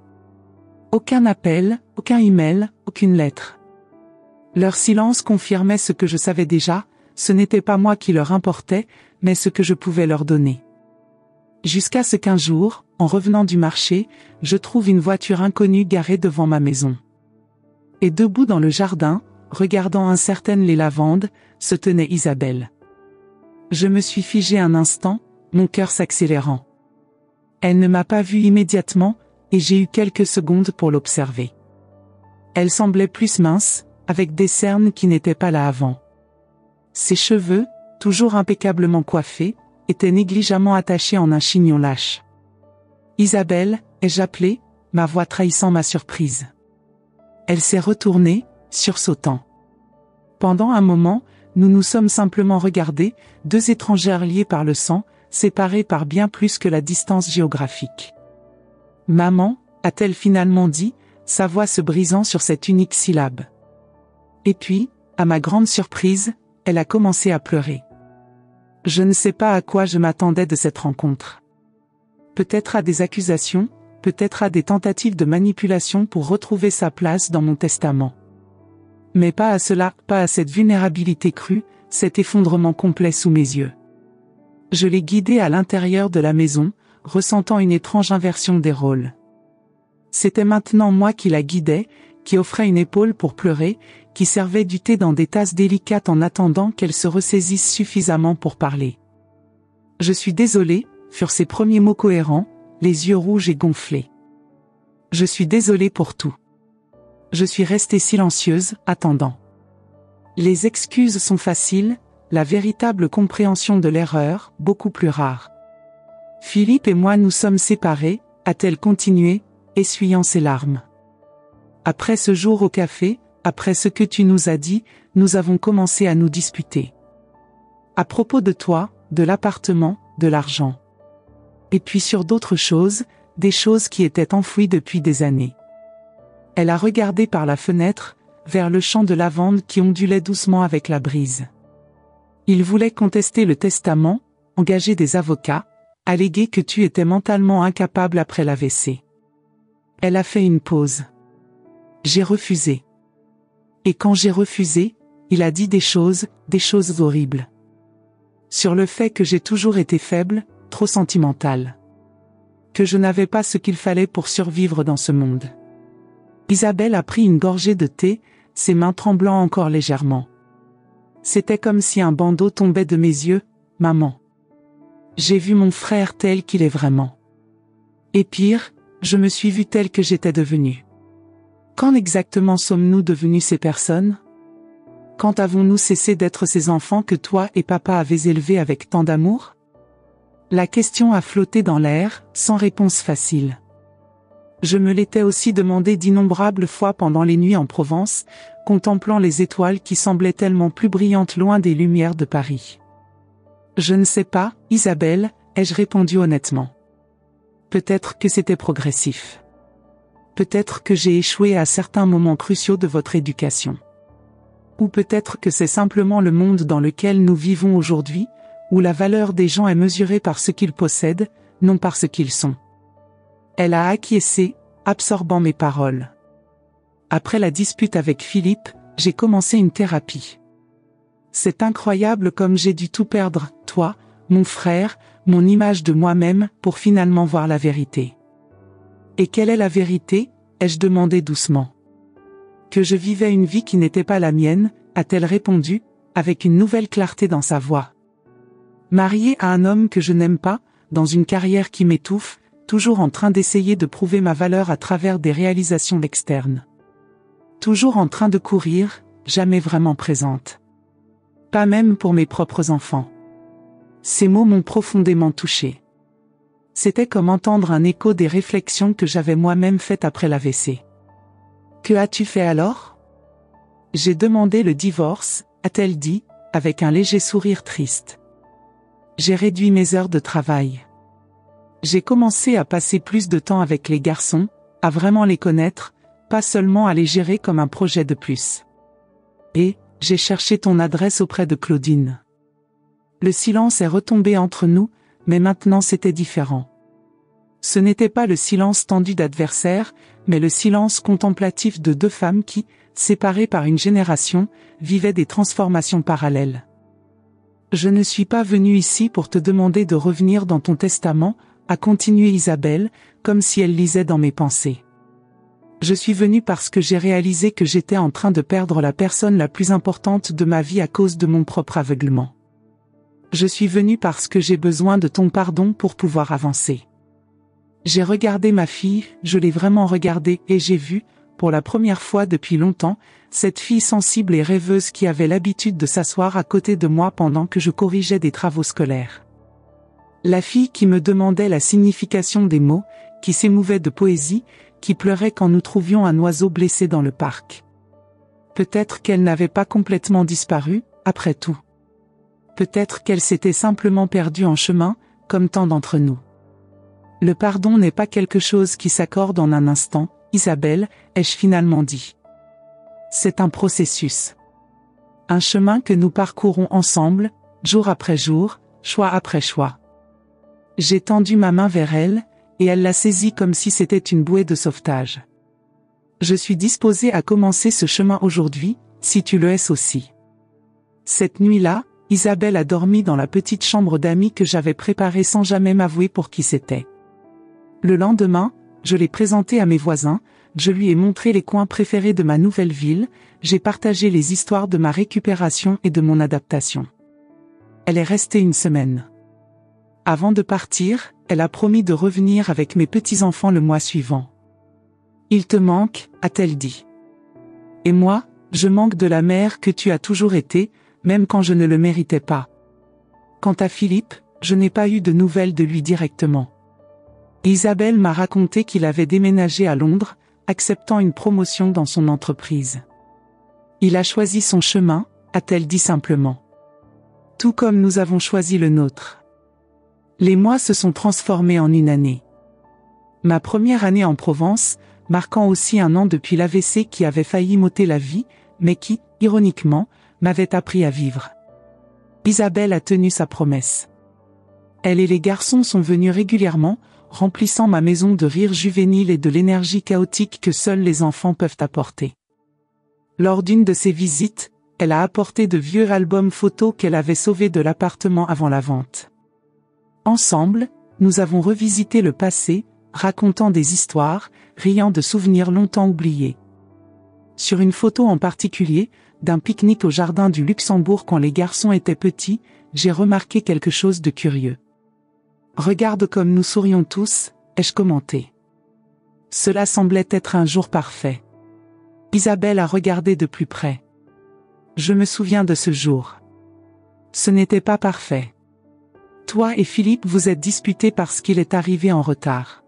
Aucun appel, aucun email, aucune lettre. Leur silence confirmait ce que je savais déjà, ce n'était pas moi qui leur importais, mais ce que je pouvais leur donner. Jusqu'à ce qu'un jour, en revenant du marché, je trouve une voiture inconnue garée devant ma maison. Et debout dans le jardin, regardant incertaine les lavandes, se tenait Isabelle. Je me suis figé un instant, mon cœur s'accélérant. Elle ne m'a pas vu immédiatement, et j'ai eu quelques secondes pour l'observer. Elle semblait plus mince, avec des cernes qui n'étaient pas là avant. Ses cheveux, toujours impeccablement coiffés, étaient négligemment attachés en un chignon lâche. « Isabelle » ai-je appelé, ma voix trahissant ma surprise. Elle s'est retournée, sursautant. Pendant un moment, nous nous sommes simplement regardés, 2 étrangères liées par le sang, séparées par bien plus que la distance géographique. « Maman » a-t-elle finalement dit, sa voix se brisant sur cette unique syllabe. Et puis, à ma grande surprise, elle a commencé à pleurer. Je ne sais pas à quoi je m'attendais de cette rencontre. Peut-être à des accusations, peut-être à des tentatives de manipulation pour retrouver sa place dans mon testament. Mais pas à cela, pas à cette vulnérabilité crue, cet effondrement complet sous mes yeux. Je l'ai guidée à l'intérieur de la maison, ressentant une étrange inversion des rôles. C'était maintenant moi qui la guidais, qui offrait une épaule pour pleurer, qui servait du thé dans des tasses délicates en attendant qu'elle se ressaisisse suffisamment pour parler. « Je suis désolée » furent ses premiers mots cohérents, les yeux rouges et gonflés. « Je suis désolée pour tout. » Je suis restée silencieuse, attendant. Les excuses sont faciles, la véritable compréhension de l'erreur, beaucoup plus rare. « Philippe et moi nous sommes séparés » a-t-elle continué, essuyant ses larmes. « Après ce jour au café, après ce que tu nous as dit, nous avons commencé à nous disputer. À propos de toi, de l'appartement, de l'argent. Et puis sur d'autres choses, des choses qui étaient enfouies depuis des années. » Elle a regardé par la fenêtre, vers le champ de lavande qui ondulait doucement avec la brise. Il voulait contester le testament, engagé des avocats, allégué que tu étais mentalement incapable après l'AVC. Elle a fait une pause. J'ai refusé. Et quand j'ai refusé, il a dit des choses horribles. Sur le fait que j'ai toujours été faible, trop sentimentale. Que je n'avais pas ce qu'il fallait pour survivre dans ce monde. Isabelle a pris une gorgée de thé, ses mains tremblant encore légèrement. C'était comme si un bandeau tombait de mes yeux, maman. J'ai vu mon frère tel qu'il est vraiment. Et pire, je me suis vue telle que j'étais devenue. Quand exactement sommes-nous devenus ces personnes? Quand avons-nous cessé d'être ces enfants que toi et papa avez élevés avec tant d'amour? La question a flotté dans l'air, sans réponse facile. Je me l'étais aussi demandé d'innombrables fois pendant les nuits en Provence, contemplant les étoiles qui semblaient tellement plus brillantes loin des lumières de Paris. Je ne sais pas, Isabelle, ai-je répondu honnêtement. Peut-être que c'était progressif. Peut-être que j'ai échoué à certains moments cruciaux de votre éducation. Ou peut-être que c'est simplement le monde dans lequel nous vivons aujourd'hui, où la valeur des gens est mesurée par ce qu'ils possèdent, non par ce qu'ils sont. Elle a acquiescé, absorbant mes paroles. Après la dispute avec Philippe, j'ai commencé une thérapie. C'est incroyable comme j'ai dû tout perdre, toi, mon frère, mon image de moi-même, pour finalement voir la vérité. Et quelle est la vérité? Ai-je demandé doucement. Que je vivais une vie qui n'était pas la mienne, a-t-elle répondu, avec une nouvelle clarté dans sa voix. Mariée à un homme que je n'aime pas, dans une carrière qui m'étouffe, toujours en train d'essayer de prouver ma valeur à travers des réalisations externes. Toujours en train de courir, jamais vraiment présente. Pas même pour mes propres enfants. Ces mots m'ont profondément touché. C'était comme entendre un écho des réflexions que j'avais moi-même faites après l'AVC. Que as-tu fait alors? J'ai demandé le divorce, a-t-elle dit, avec un léger sourire triste. J'ai réduit mes heures de travail. J'ai commencé à passer plus de temps avec les garçons, à vraiment les connaître, pas seulement à les gérer comme un projet de plus. Et, j'ai cherché ton adresse auprès de Claudine. Le silence est retombé entre nous, mais maintenant c'était différent. Ce n'était pas le silence tendu d'adversaires, mais le silence contemplatif de deux femmes qui, séparées par une génération, vivaient des transformations parallèles. Je ne suis pas venue ici pour te demander de revenir dans ton testament, a continué Isabelle, comme si elle lisait dans mes pensées. Je suis venue parce que j'ai réalisé que j'étais en train de perdre la personne la plus importante de ma vie à cause de mon propre aveuglement. Je suis venue parce que j'ai besoin de ton pardon pour pouvoir avancer. J'ai regardé ma fille, je l'ai vraiment regardée, et j'ai vu, pour la première fois depuis longtemps, cette fille sensible et rêveuse qui avait l'habitude de s'asseoir à côté de moi pendant que je corrigeais des travaux scolaires. La fille qui me demandait la signification des mots, qui s'émouvait de poésie, qui pleurait quand nous trouvions un oiseau blessé dans le parc. Peut-être qu'elle n'avait pas complètement disparu, après tout. Peut-être qu'elle s'était simplement perdue en chemin, comme tant d'entre nous. Le pardon n'est pas quelque chose qui s'accorde en un instant, Isabelle, ai-je finalement dit. C'est un processus. Un chemin que nous parcourons ensemble, jour après jour, choix après choix. J'ai tendu ma main vers elle, et elle l'a saisie comme si c'était une bouée de sauvetage. Je suis disposée à commencer ce chemin aujourd'hui, si tu le es aussi. Cette nuit-là, Isabelle a dormi dans la petite chambre d'amis que j'avais préparée sans jamais m'avouer pour qui c'était. Le lendemain, je l'ai présentée à mes voisins, je lui ai montré les coins préférés de ma nouvelle ville, j'ai partagé les histoires de ma récupération et de mon adaptation. Elle est restée une semaine. Avant de partir, elle a promis de revenir avec mes petits-enfants le mois suivant. Il te manque, a-t-elle dit. Et moi, je manque de la mère que tu as toujours été, même quand je ne le méritais pas. Quant à Philippe, je n'ai pas eu de nouvelles de lui directement. Isabelle m'a raconté qu'il avait déménagé à Londres, acceptant une promotion dans son entreprise. Il a choisi son chemin, a-t-elle dit simplement. Tout comme nous avons choisi le nôtre. Les mois se sont transformés en une année. Ma première année en Provence, marquant aussi un an depuis l'AVC qui avait failli m'ôter la vie, mais qui, ironiquement, m'avait appris à vivre. Isabelle a tenu sa promesse. Elle et les garçons sont venus régulièrement, remplissant ma maison de rires juvéniles et de l'énergie chaotique que seuls les enfants peuvent apporter. Lors d'une de ces visites, elle a apporté de vieux albums photos qu'elle avait sauvés de l'appartement avant la vente. Ensemble, nous avons revisité le passé, racontant des histoires, riant de souvenirs longtemps oubliés. Sur une photo en particulier, d'un pique-nique au jardin du Luxembourg quand les garçons étaient petits, j'ai remarqué quelque chose de curieux. « Regarde comme nous sourions tous », ai-je commenté. Cela semblait être un jour parfait. Isabelle a regardé de plus près. Je me souviens de ce jour. Ce n'était pas parfait. Toi et Philippe vous êtes disputés parce qu'il est arrivé en retard.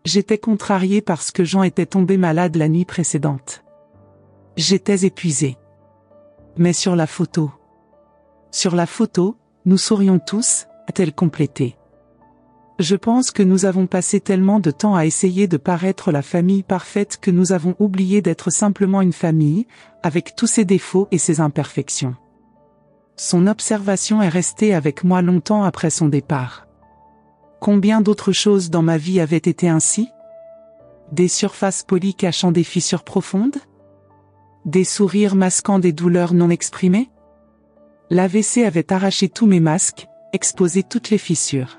J'étais contrariée parce que Jean était tombé malade la nuit précédente. J'étais épuisée. Mais sur la photo. Sur la photo, nous sourions tous, a-t-elle complété. Je pense que nous avons passé tellement de temps à essayer de paraître la famille parfaite que nous avons oublié d'être simplement une famille, avec tous ses défauts et ses imperfections. Son observation est restée avec moi longtemps après son départ. Combien d'autres choses dans ma vie avaient été ainsi? Des surfaces polies cachant des fissures profondes? Des sourires masquant des douleurs non exprimées? L'AVC avait arraché tous mes masques, exposé toutes les fissures.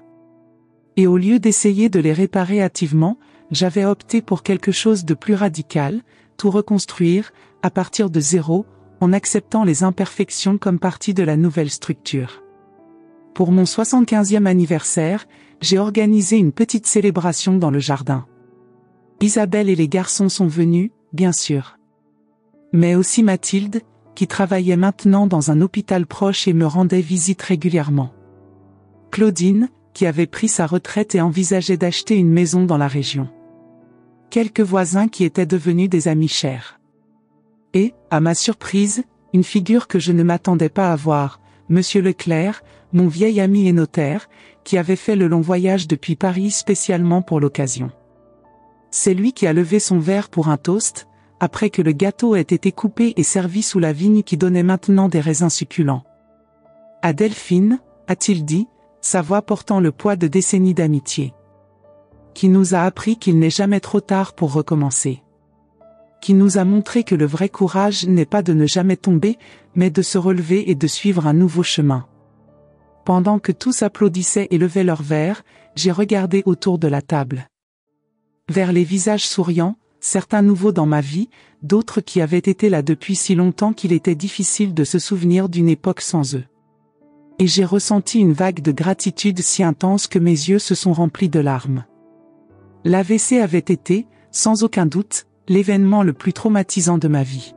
Et au lieu d'essayer de les réparer hâtivement, j'avais opté pour quelque chose de plus radical, tout reconstruire, à partir de zéro, en acceptant les imperfections comme partie de la nouvelle structure. Pour mon 75e anniversaire, j'ai organisé une petite célébration dans le jardin. Isabelle et les garçons sont venus, bien sûr. Mais aussi Mathilde, qui travaillait maintenant dans un hôpital proche et me rendait visite régulièrement. Claudine, qui avait pris sa retraite et envisageait d'acheter une maison dans la région. Quelques voisins qui étaient devenus des amis chers. Et, à ma surprise, une figure que je ne m'attendais pas à voir, Monsieur Leclerc, mon vieil ami et notaire, qui avait fait le long voyage depuis Paris spécialement pour l'occasion. C'est lui qui a levé son verre pour un toast, après que le gâteau ait été coupé et servi sous la vigne qui donnait maintenant des raisins succulents. À Delphine, a-t-il dit, sa voix portant le poids de décennies d'amitié. Qui nous a appris qu'il n'est jamais trop tard pour recommencer. Qui nous a montré que le vrai courage n'est pas de ne jamais tomber, mais de se relever et de suivre un nouveau chemin. Pendant que tous applaudissaient et levaient leurs verres, j'ai regardé autour de la table. Vers les visages souriants, certains nouveaux dans ma vie, d'autres qui avaient été là depuis si longtemps qu'il était difficile de se souvenir d'une époque sans eux. Et j'ai ressenti une vague de gratitude si intense que mes yeux se sont remplis de larmes. L'AVC avait été, sans aucun doute, l'événement le plus traumatisant de ma vie.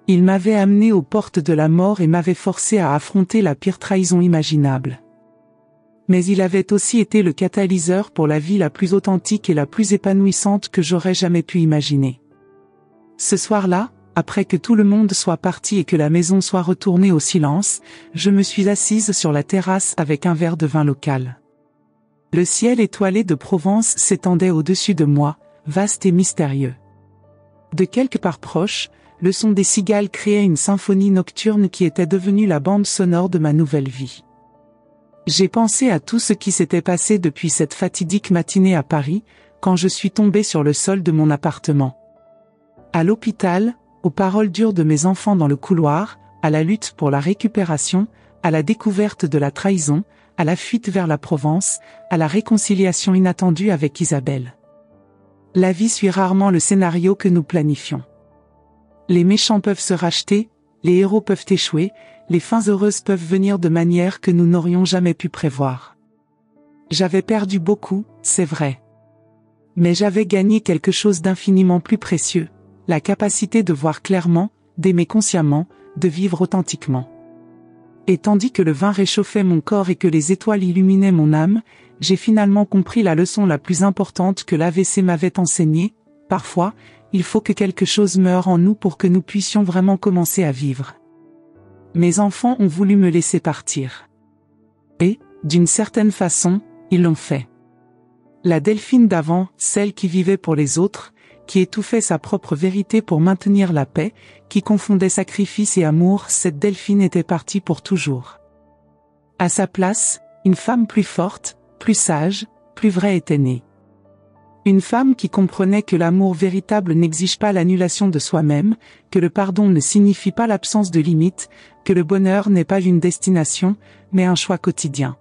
Il m'avait amené aux portes de la mort et m'avait forcé à affronter la pire trahison imaginable. Mais il avait aussi été le catalyseur pour la vie la plus authentique et la plus épanouissante que j'aurais jamais pu imaginer. Ce soir-là, après que tout le monde soit parti et que la maison soit retournée au silence, je me suis assise sur la terrasse avec un verre de vin local. Le ciel étoilé de Provence s'étendait au-dessus de moi, vaste et mystérieux. De quelque part proche, le son des cigales créait une symphonie nocturne qui était devenue la bande sonore de ma nouvelle vie. J'ai pensé à tout ce qui s'était passé depuis cette fatidique matinée à Paris, quand je suis tombée sur le sol de mon appartement. À l'hôpital, aux paroles dures de mes enfants dans le couloir, à la lutte pour la récupération, à la découverte de la trahison, à la fuite vers la Provence, à la réconciliation inattendue avec Isabelle. La vie suit rarement le scénario que nous planifions. Les méchants peuvent se racheter, les héros peuvent échouer, les fins heureuses peuvent venir de manière que nous n'aurions jamais pu prévoir. J'avais perdu beaucoup, c'est vrai. Mais j'avais gagné quelque chose d'infiniment plus précieux, la capacité de voir clairement, d'aimer consciemment, de vivre authentiquement. Et tandis que le vin réchauffait mon corps et que les étoiles illuminaient mon âme, j'ai finalement compris la leçon la plus importante que l'AVC m'avait enseignée. Parfois, il faut que quelque chose meure en nous pour que nous puissions vraiment commencer à vivre. Mes enfants ont voulu me laisser partir. Et, d'une certaine façon, ils l'ont fait. La Delphine d'avant, celle qui vivait pour les autres, qui étouffait sa propre vérité pour maintenir la paix, qui confondait sacrifice et amour, cette Delphine était partie pour toujours. À sa place, une femme plus forte, plus sage, plus vraie était née. Une femme qui comprenait que l'amour véritable n'exige pas l'annulation de soi-même, que le pardon ne signifie pas l'absence de limites, que le bonheur n'est pas une destination, mais un choix quotidien.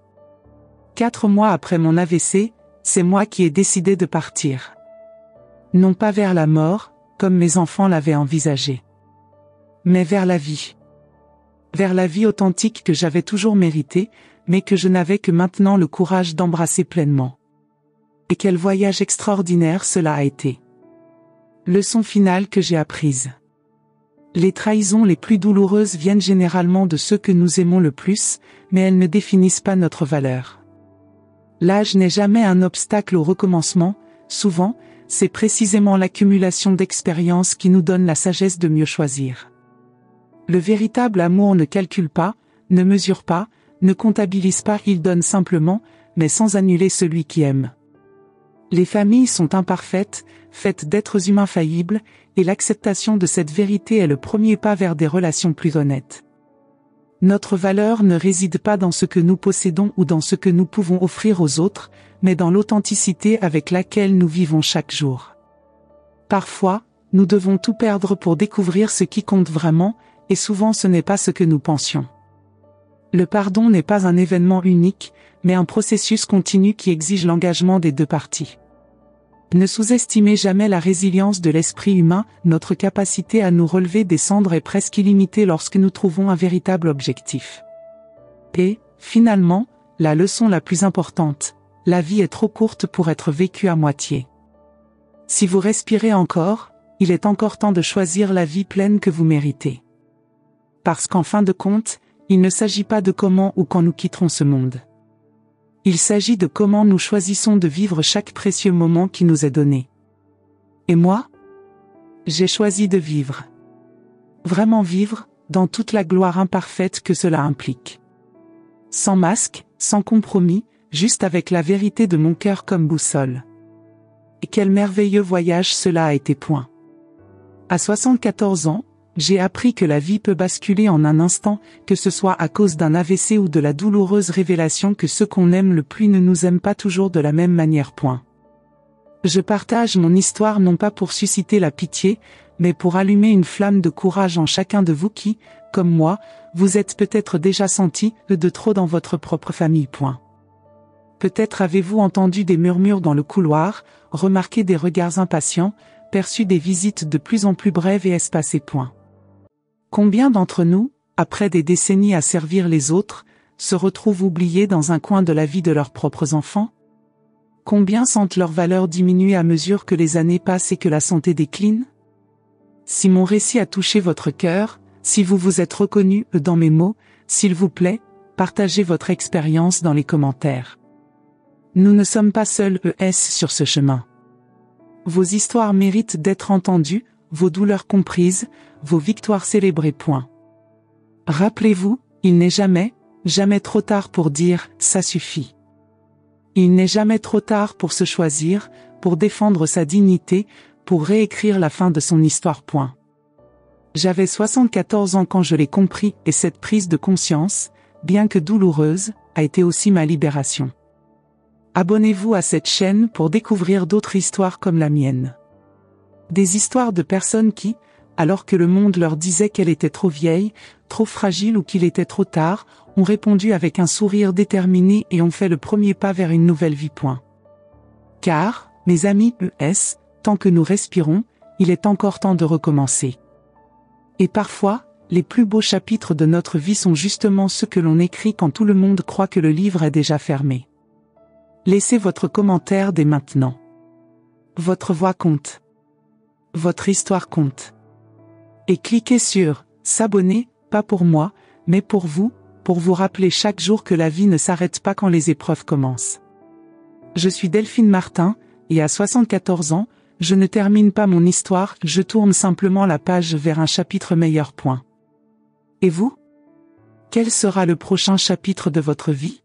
4 mois après mon AVC, c'est moi qui ai décidé de partir. Non pas vers la mort, comme mes enfants l'avaient envisagé, mais vers la vie. Vers la vie authentique que j'avais toujours méritée, mais que je n'avais que maintenant le courage d'embrasser pleinement. Et quel voyage extraordinaire cela a été. Leçon finale que j'ai apprise. Les trahisons les plus douloureuses viennent généralement de ceux que nous aimons le plus, mais elles ne définissent pas notre valeur. L'âge n'est jamais un obstacle au recommencement, souvent, c'est précisément l'accumulation d'expériences qui nous donne la sagesse de mieux choisir. Le véritable amour ne calcule pas, ne mesure pas, ne comptabilise pas, il donne simplement, mais sans annuler celui qui aime. Les familles sont imparfaites, faites d'êtres humains faillibles, et l'acceptation de cette vérité est le premier pas vers des relations plus honnêtes. Notre valeur ne réside pas dans ce que nous possédons ou dans ce que nous pouvons offrir aux autres, mais dans l'authenticité avec laquelle nous vivons chaque jour. Parfois, nous devons tout perdre pour découvrir ce qui compte vraiment, et souvent ce n'est pas ce que nous pensions. Le pardon n'est pas un événement unique, mais un processus continu qui exige l'engagement des deux parties. Ne sous-estimez jamais la résilience de l'esprit humain, notre capacité à nous relever des cendres est presque illimitée lorsque nous trouvons un véritable objectif. Et, finalement, la leçon la plus importante, la vie est trop courte pour être vécue à moitié. Si vous respirez encore, il est encore temps de choisir la vie pleine que vous méritez. Parce qu'en fin de compte, il ne s'agit pas de comment ou quand nous quitterons ce monde. Il s'agit de comment nous choisissons de vivre chaque précieux moment qui nous est donné. Et moi? J'ai choisi de vivre. Vraiment vivre, dans toute la gloire imparfaite que cela implique. Sans masque, sans compromis, juste avec la vérité de mon cœur comme boussole. Et quel merveilleux voyage cela a été point. À 74 ans, j'ai appris que la vie peut basculer en un instant, que ce soit à cause d'un AVC ou de la douloureuse révélation que ceux qu'on aime le plus ne nous aiment pas toujours de la même manière. Je partage mon histoire non pas pour susciter la pitié, mais pour allumer une flamme de courage en chacun de vous qui, comme moi, vous êtes peut-être déjà senti de trop dans votre propre famille. Peut-être avez-vous entendu des murmures dans le couloir, remarqué des regards impatients, perçu des visites de plus en plus brèves et espacées. Combien d'entre nous, après des décennies à servir les autres, se retrouvent oubliés dans un coin de la vie de leurs propres enfants? Combien sentent leur valeur diminuer à mesure que les années passent et que la santé décline? Si mon récit a touché votre cœur, si vous vous êtes reconnu dans mes mots, s'il vous plaît, partagez votre expérience dans les commentaires. Nous ne sommes pas seuls sur ce chemin. Vos histoires méritent d'être entendues, vos douleurs comprises, vos victoires célébrées. Rappelez-vous, il n'est jamais, jamais trop tard pour dire « ça suffit ». Il n'est jamais trop tard pour se choisir, pour défendre sa dignité, pour réécrire la fin de son histoire. J'avais 74 ans quand je l'ai compris et cette prise de conscience, bien que douloureuse, a été aussi ma libération. Abonnez-vous à cette chaîne pour découvrir d'autres histoires comme la mienne. Des histoires de personnes qui, alors que le monde leur disait qu'elle était trop vieille, trop fragile ou qu'il était trop tard, ont répondu avec un sourire déterminé et ont fait le premier pas vers une nouvelle vie. Car, mes amis tant que nous respirons, il est encore temps de recommencer. Et parfois, les plus beaux chapitres de notre vie sont justement ceux que l'on écrit quand tout le monde croit que le livre est déjà fermé. Laissez votre commentaire dès maintenant. Votre voix compte. Votre histoire compte. Et cliquez sur « S'abonner », pas pour moi, mais pour vous rappeler chaque jour que la vie ne s'arrête pas quand les épreuves commencent. Je suis Delphine Martin, et à 74 ans, je ne termine pas mon histoire, je tourne simplement la page vers un chapitre meilleur. Et vous? Quel sera le prochain chapitre de votre vie?